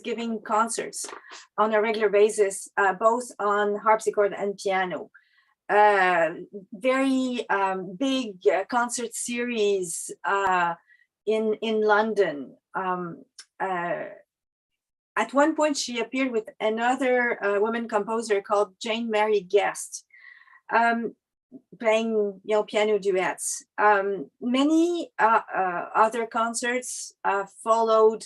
giving concerts on a regular basis, both on harpsichord and piano. Very big concert series in London. At one point, she appeared with another woman composer called Jane Mary Guest. Playing piano duets. Many other concerts followed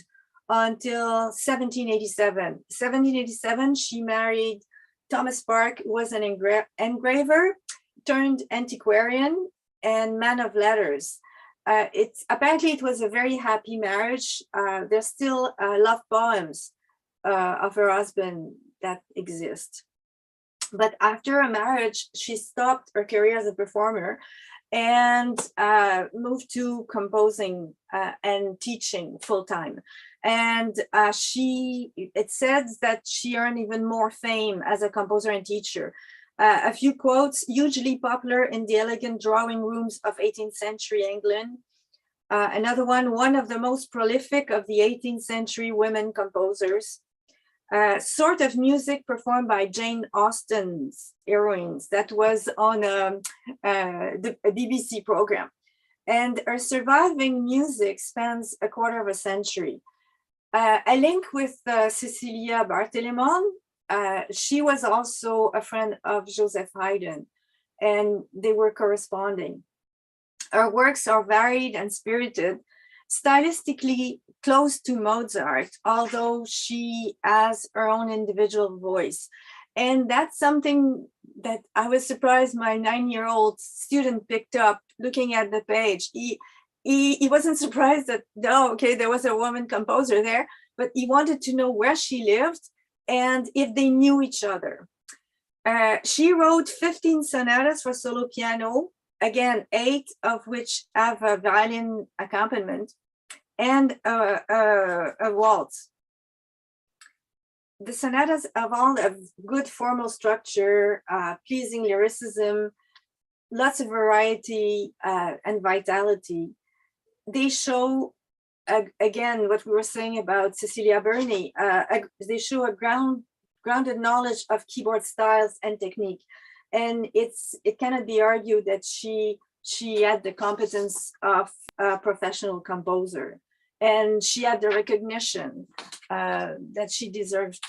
until 1787. 1787, she married Thomas Park, who was an engraver turned antiquarian and man of letters. Apparently it was a very happy marriage. There's still love poems of her husband that exist. But after a marriage, she stopped her career as a performer and moved to composing and teaching full time. And it says that she earned even more fame as a composer and teacher. A few quotes: hugely popular in the elegant drawing rooms of 18th century England. Another one of the most prolific of the 18th century women composers. Sort of music performed by Jane Austen's heroines that was on a BBC program. And her surviving music spans a quarter of a century. A link with Cecilia Barthellemon. She was also a friend of Joseph Haydn, and they were corresponding. Her works are varied and spirited, stylistically close to Mozart, although she has her own individual voice. And that's something that I was surprised my 9-year-old student picked up looking at the page. He wasn't surprised that, there was a woman composer there, but he wanted to know where she lived and if they knew each other. She wrote 15 sonatas for solo piano, again, 8 of which have a violin accompaniment, and a waltz. The sonatas have all a good formal structure, pleasing lyricism, lots of variety and vitality. They show, again, what we were saying about Cecilia Burney, they show a grounded knowledge of keyboard styles and technique. And it cannot be argued that she had the competence of a professional composer, and she had the recognition that she deserved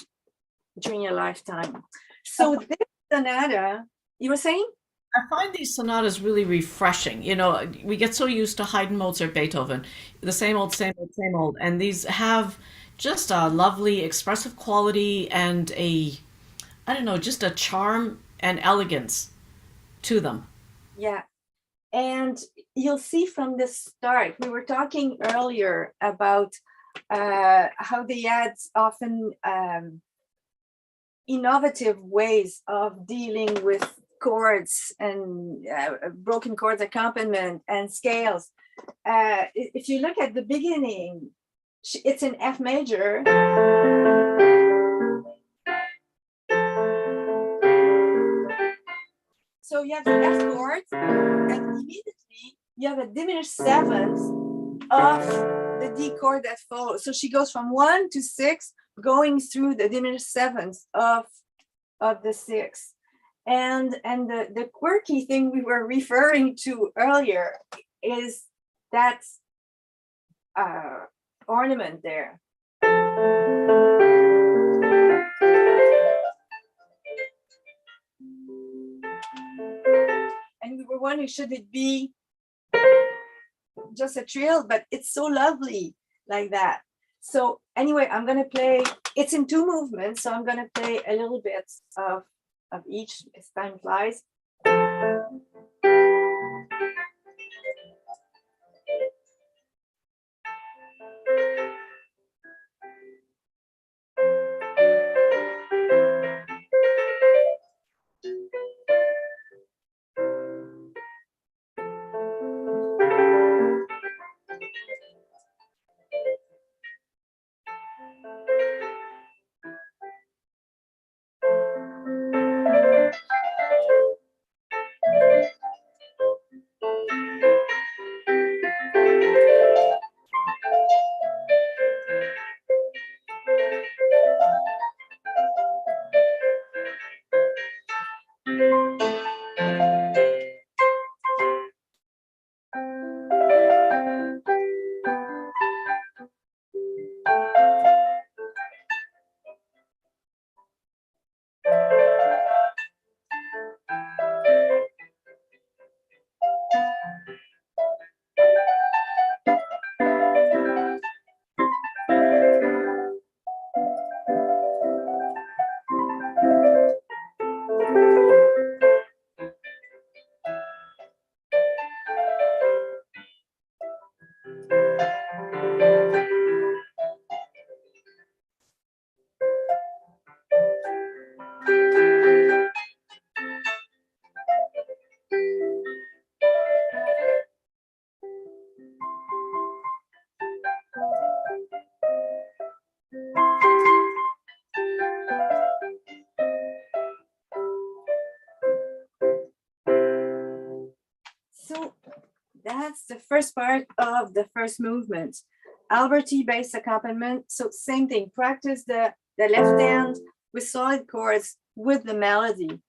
during a lifetime. So this sonata, you were saying? I find these sonatas really refreshing. You know, we get so used to Haydn, Mozart, Beethoven, the same old, same old, same old. And these have just a lovely expressive quality and just a charm and elegance to them. Yeah. And you'll see from the start, we were talking earlier about how they had often innovative ways of dealing with chords and broken chords accompaniment and scales. If you look at the beginning, it's in F major. So you have the F chord, and immediately you have a diminished seventh of the D chord that follows. So she goes from 1 to 6, going through the diminished sevenths of the 6. And the quirky thing we were referring to earlier is that ornament there. And we were wondering, should it be just a trill? But it's so lovely like that. So anyway, I'm going to play, it's in 2 movements, so I'm going to play a little bit of each as time flies. that's the first part of the first movement. Alberti based accompaniment. So same thing, practice the left hand with solid chords with the melody.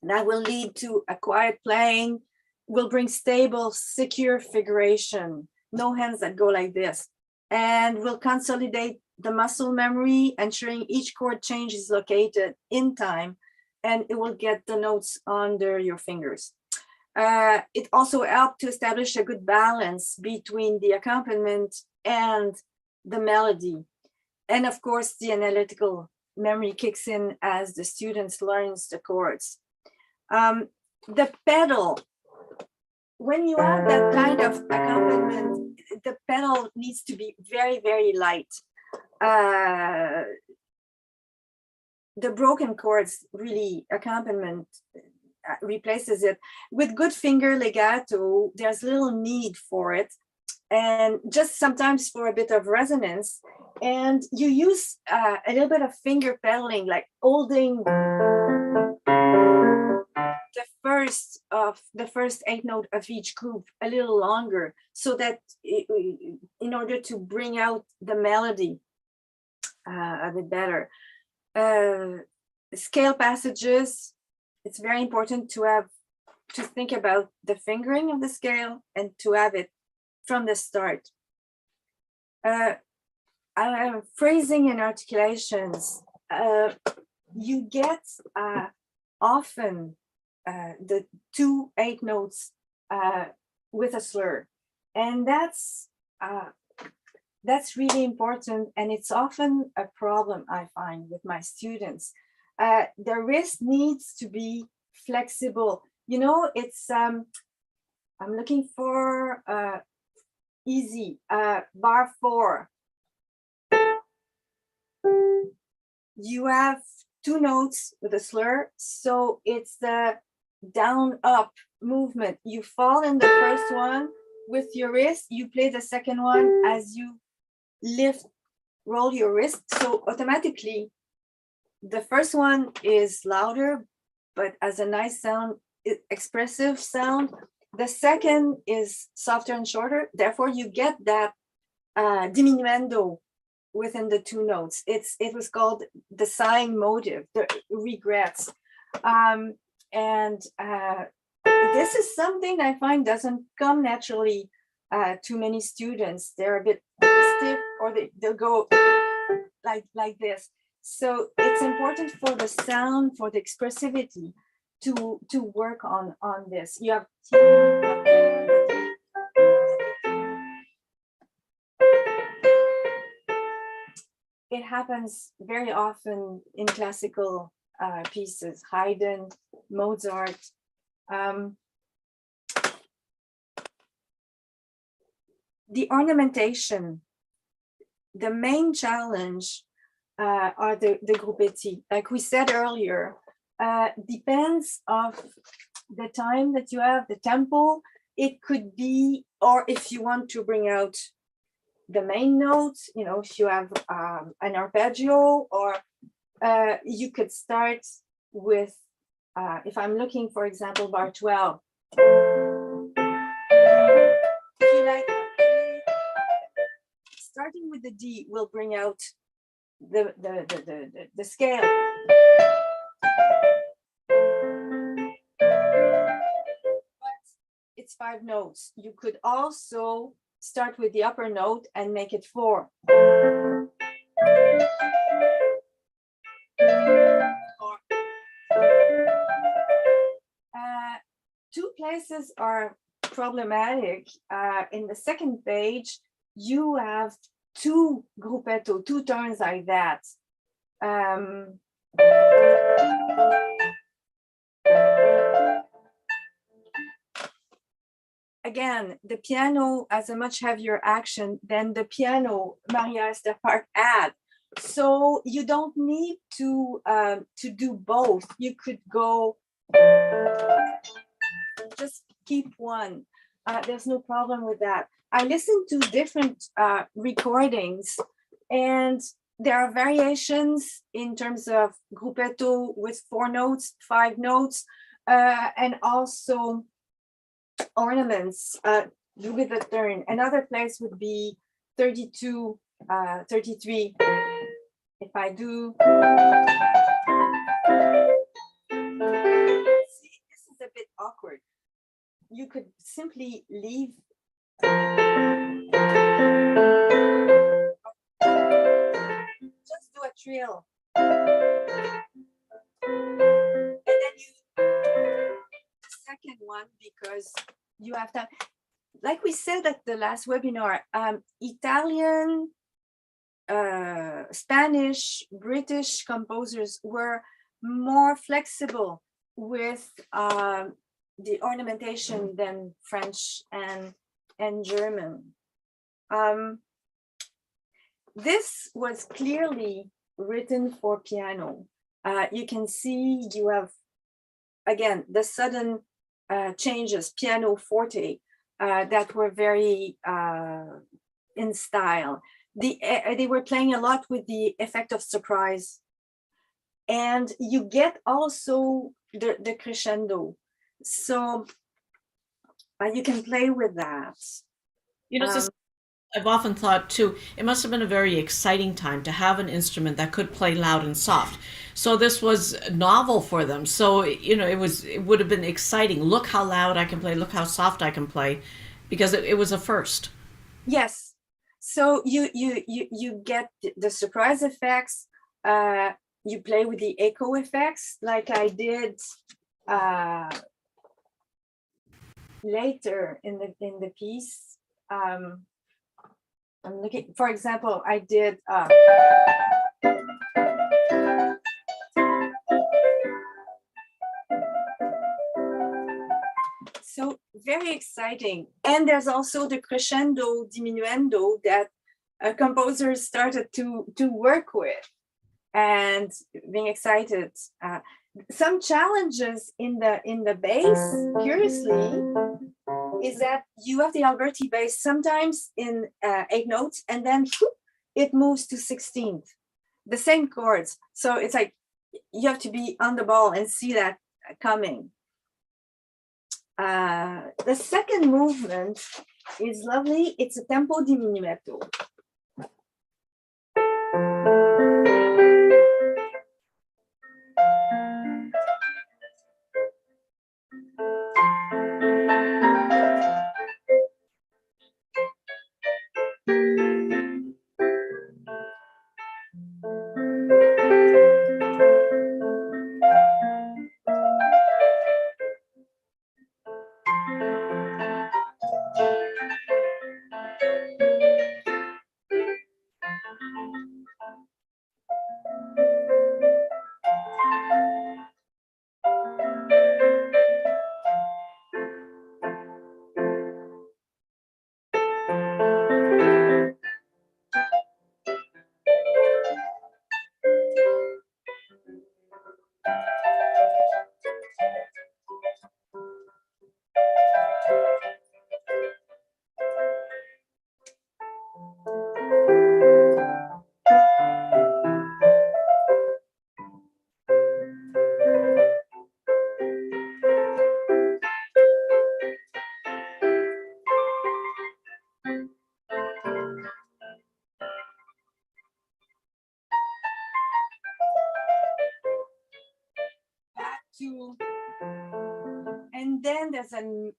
That will lead to a quiet playing, will bring stable, secure figuration, no hands that go like this, and will consolidate the muscle memory, ensuring each chord change is located in time, and it will get the notes under your fingers. It also helped to establish a good balance between the accompaniment and the melody. And of course, the analytical memory kicks in as the students learns the chords. The pedal, when you have that kind of accompaniment, the pedal needs to be very, very light. The broken chords really accompaniment replaces it. With good finger legato, there's little need for it, and just sometimes for a bit of resonance. And you use a little bit of finger pedaling, like holding the first 8 note of each group a little longer, so that in order to bring out the melody a bit better. Scale passages, it's very important to think about the fingering of the scale and to have it from the start. Phrasing and articulations, you get often the 2 8 notes with a slur, and that's really important, and it's often a problem I find with my students. The wrist needs to be flexible. You know, it's I'm looking for easy bar 4. You have 2 notes with a slur, so it's the down up movement. You fall in the first one with your wrist, you play the second one as you roll your wrist. So automatically the first one is louder, but as a nice sound, expressive sound. The second is softer and shorter. Therefore you get that diminuendo within the 2 notes. It was called the sighing motive, the regrets. This is something I find doesn't come naturally to many students. They're a bit stiff, or they'll go like this. So it's important for the sound, for the expressivity to work on this. You have it happens very often in classical pieces, Haydn, Mozart. The ornamentation, the main challenge are the gruppetti. Like we said earlier, depends of the time that you have, the tempo. It could be, or if you want to bring out the main notes, you know, if you have an arpeggio, or you could start with, if I'm looking, for example, bar 12. If you like, starting with the D will bring out the scale. But it's 5 notes. You could also start with the upper note and make it 4. Two places are problematic. In the second page, you have 2 gruppetto, 2 turns like that. Again, the piano has a much heavier action than the piano Maria Esther part had. So you don't need to do both. You could go, just keep one. There's no problem with that. I listened to different recordings, and there are variations in terms of gruppetto with 4 notes, 5 notes, and also ornaments with a turn. Another place would be 32, 33. If I do, see, this is a bit awkward. You could simply leave. Just do a trill. And then you the second one, because you have time. Like we said at the last webinar, Italian, Spanish, British composers were more flexible with the ornamentation than French and German. This was clearly written for piano. You can see you have, again, the sudden changes, piano forte, that were very in style. They were playing a lot with the effect of surprise. And you get also the crescendo. So you can play with that. You know, I've often thought too, it must have been a very exciting time to have an instrument that could play loud and soft. So this was novel for them. So, you know, it would have been exciting. Look how loud I can play, look how soft I can play, because it was a first. Yes. So you get the surprise effects. You play with the echo effects, like I did later in the piece. I'm looking, for example, I did so very exciting. And there's also the crescendo diminuendo that composers started to work with and being excited. Some challenges in the bass, curiously, is that you have the Alberti bass sometimes in 8 notes, and then whoop, it moves to 16th, the same chords. So it's like you have to be on the ball and see that coming. The second movement is lovely. It's a tempo diminuendo. And then there's a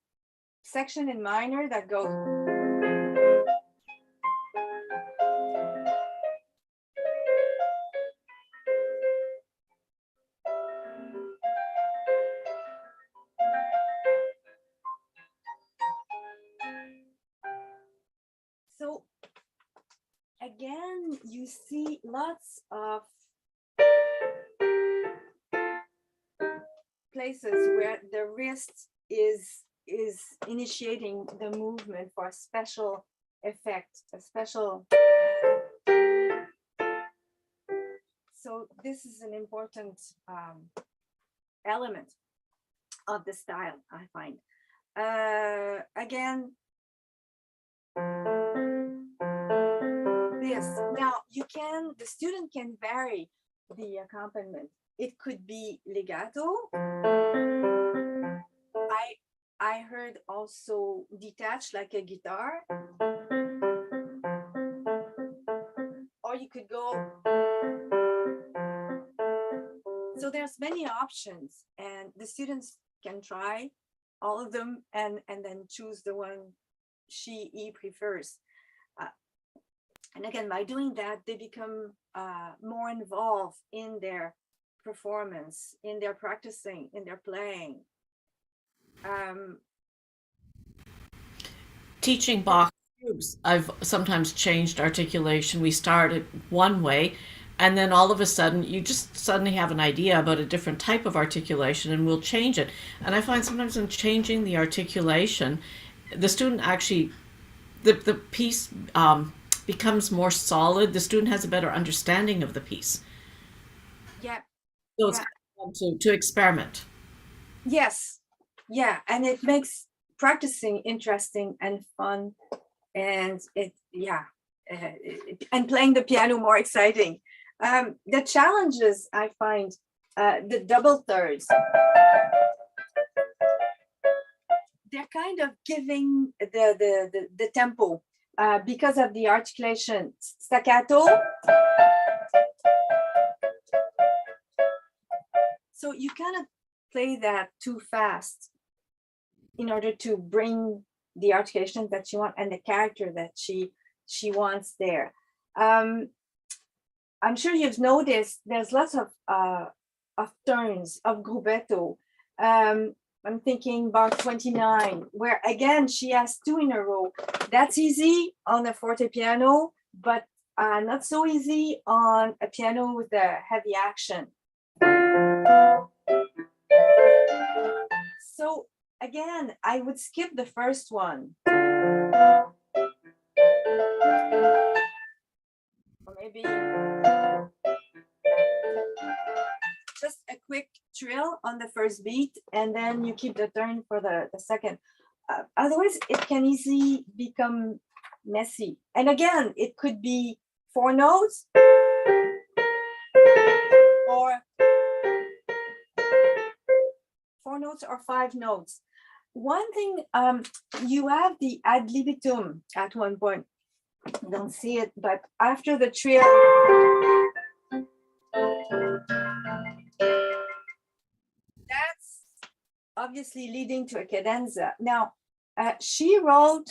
section in minor that goes. So again, you see lots of places where the wrist is initiating the movement for a special effect, a special. So this is an important element of the style, I find. Again, this. Now the student can vary the accompaniment. It could be legato. I heard also detached like a guitar. Or you could go. So there's many options, and the students can try all of them and then choose the one he prefers. And again, by doing that, they become more involved in their performance, in their practicing, in their playing. Teaching Bach groups, I've sometimes changed articulation. We started one way, and then all of a sudden, you just suddenly have an idea about a different type of articulation, and we'll change it. And I find sometimes in changing the articulation, the student actually, the piece becomes more solid. The student has a better understanding of the piece. Yeah. So it's Yeah. kind of fun to experiment. Yes. Yeah. And it makes practicing interesting and fun. And and playing the piano more exciting. The challenges I find, the double thirds, they're kind of giving the tempo because of the articulation. Staccato. So you cannot play that too fast in order to bring the articulation that you want and the character that she wants there. I'm sure you've noticed there's lots of turns of grubbetto. I'm thinking about 29, where again she has two in a row. That's easy on a forte piano, but not so easy on a piano with a heavy action. So again, I would skip the first one. Or maybe just a quick trill on the first beat, and then you keep the turn for the second. Otherwise, it can easily become messy. And again, it could be 4 notes or 4 notes or 5 notes. One thing, you have the ad libitum at one point. You don't see it, but after the trill, that's obviously leading to a cadenza. Now, she wrote,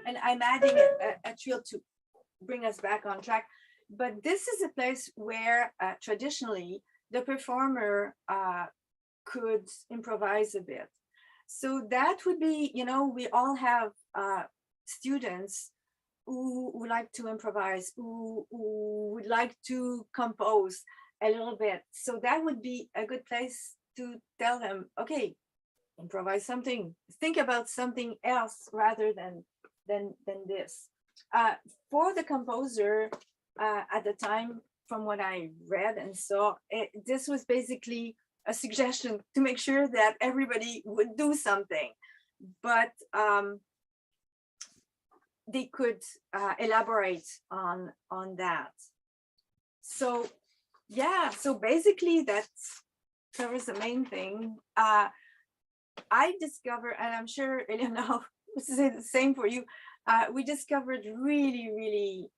and I'm adding a trill to bring us back on track, but this is a place where traditionally the performer could improvise a bit. So that would be, we all have students who like to improvise, who would like to compose a little bit. So that would be a good place to tell them, okay, improvise something, think about something else rather than this. For the composer, at the time, from what I read and saw, this was basically a suggestion to make sure that everybody would do something, but they could elaborate on that. So yeah, so basically that covers the main thing. I discovered, and I'm sure Eleanor would say the same for you, we discovered really, really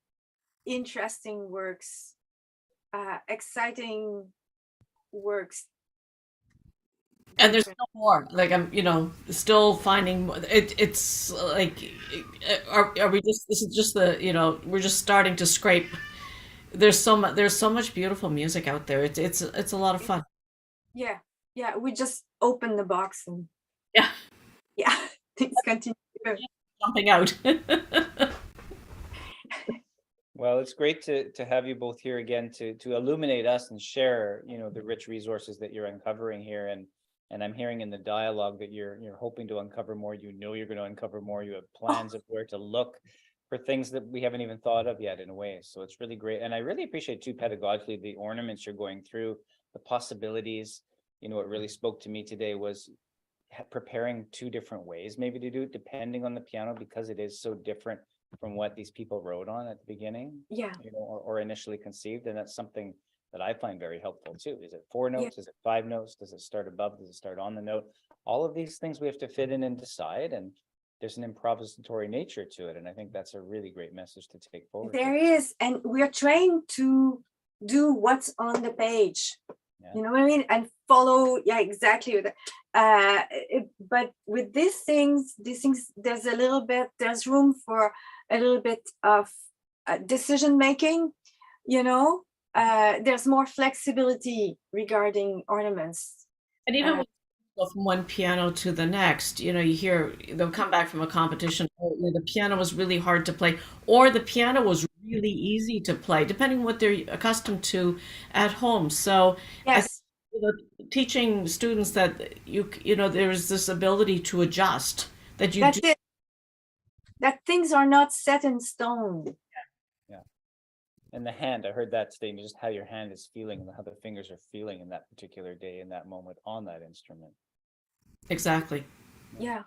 interesting works, exciting works. And there's no more. Like I'm, still finding it's like, are we just? This is just we're just starting to scrape. There's so much beautiful music out there. It's a lot of fun. Yeah, we just open the box and Yeah, things continue. jumping out. Well, it's great to have you both here again to illuminate us and share, the rich resources that you're uncovering here. And I'm hearing in the dialogue that you're hoping to uncover more. You're going to uncover more. You have plans of where to look for things that we haven't even thought of yet in a way. So it's really great. And I really appreciate too, pedagogically, the ornaments you're going through, the possibilities. What really spoke to me today was preparing 2 different ways maybe to do it depending on the piano, because it is so different from what these people wrote on at the beginning, Yeah, or initially conceived. And that's something that I find very helpful too. Is it 4 notes? Is it 5 notes? Does it start above? Does it start on the note? All of these things we have to fit in and decide, and there's an improvisatory nature to it. And I think that's a really great message to take forward. There is, and we're trained to do what's on the page. Yeah. You know what I mean? And follow, yeah, exactly. But with these things, there's there's room for a little bit of decision making, you know. There's more flexibility regarding ornaments. And even when you go from one piano to the next, you know, you hear they'll come back from a competition, "Oh, the piano was really hard to play," or the piano was really easy to play, depending on what they're accustomed to at home. So Yes, teaching students that you know there's this ability to adjust, that you that's do. it. That things are not set in stone. And the hand, I heard that today, just how your hand is feeling and how the fingers are feeling in that particular day, in that moment on that instrument. Exactly. Yeah.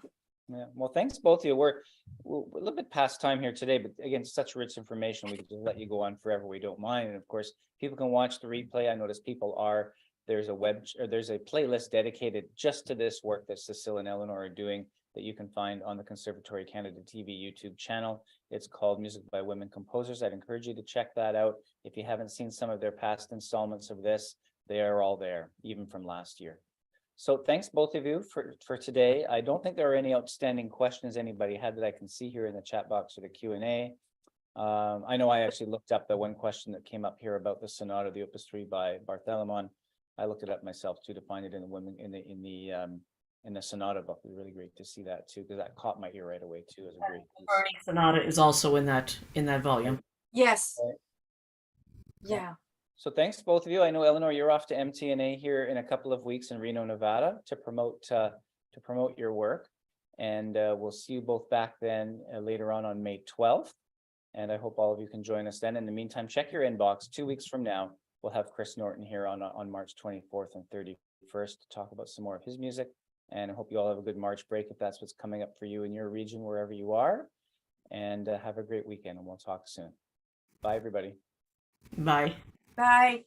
Yeah. Well, thanks both of you. We're a little bit past time here today, but again, such rich information. We could just let you go on forever. We don't mind. And of course, people can watch the replay. I notice people are. There's a playlist dedicated just to this work that Cecile and Eleanor are doing that you can find on the Conservatory Canada TV YouTube channel. It's called Music by Women Composers. I'd encourage you to check that out. If you haven't seen some of their past installments of this, they are all there, even from last year. So thanks both of you for today. I don't think there are any outstanding questions anybody had that I can see here in the chat box or the Q&A. I know I actually looked up the one question that came up here about the sonata, the Opus 3 by Barthelemy. I looked it up myself too to find it in the women in the sonata book. It was really great to see that too, because that caught my ear right away too. As a great piece. Burning Sonata is also in that volume. Yes. Right. Yeah. So thanks to both of you. I know, Eleanor, you're off to MTNA here in a couple of weeks in Reno, Nevada to promote your work. And we'll see you both back then later on May 12th. And I hope all of you can join us then. In the meantime, check your inbox. 2 weeks from now, we'll have Chris Norton here on March 24th and 31st to talk about some more of his music. And I hope you all have a good March break if that's what's coming up for you in your region, wherever you are. And have a great weekend, and we'll talk soon. Bye, everybody. Bye. Bye.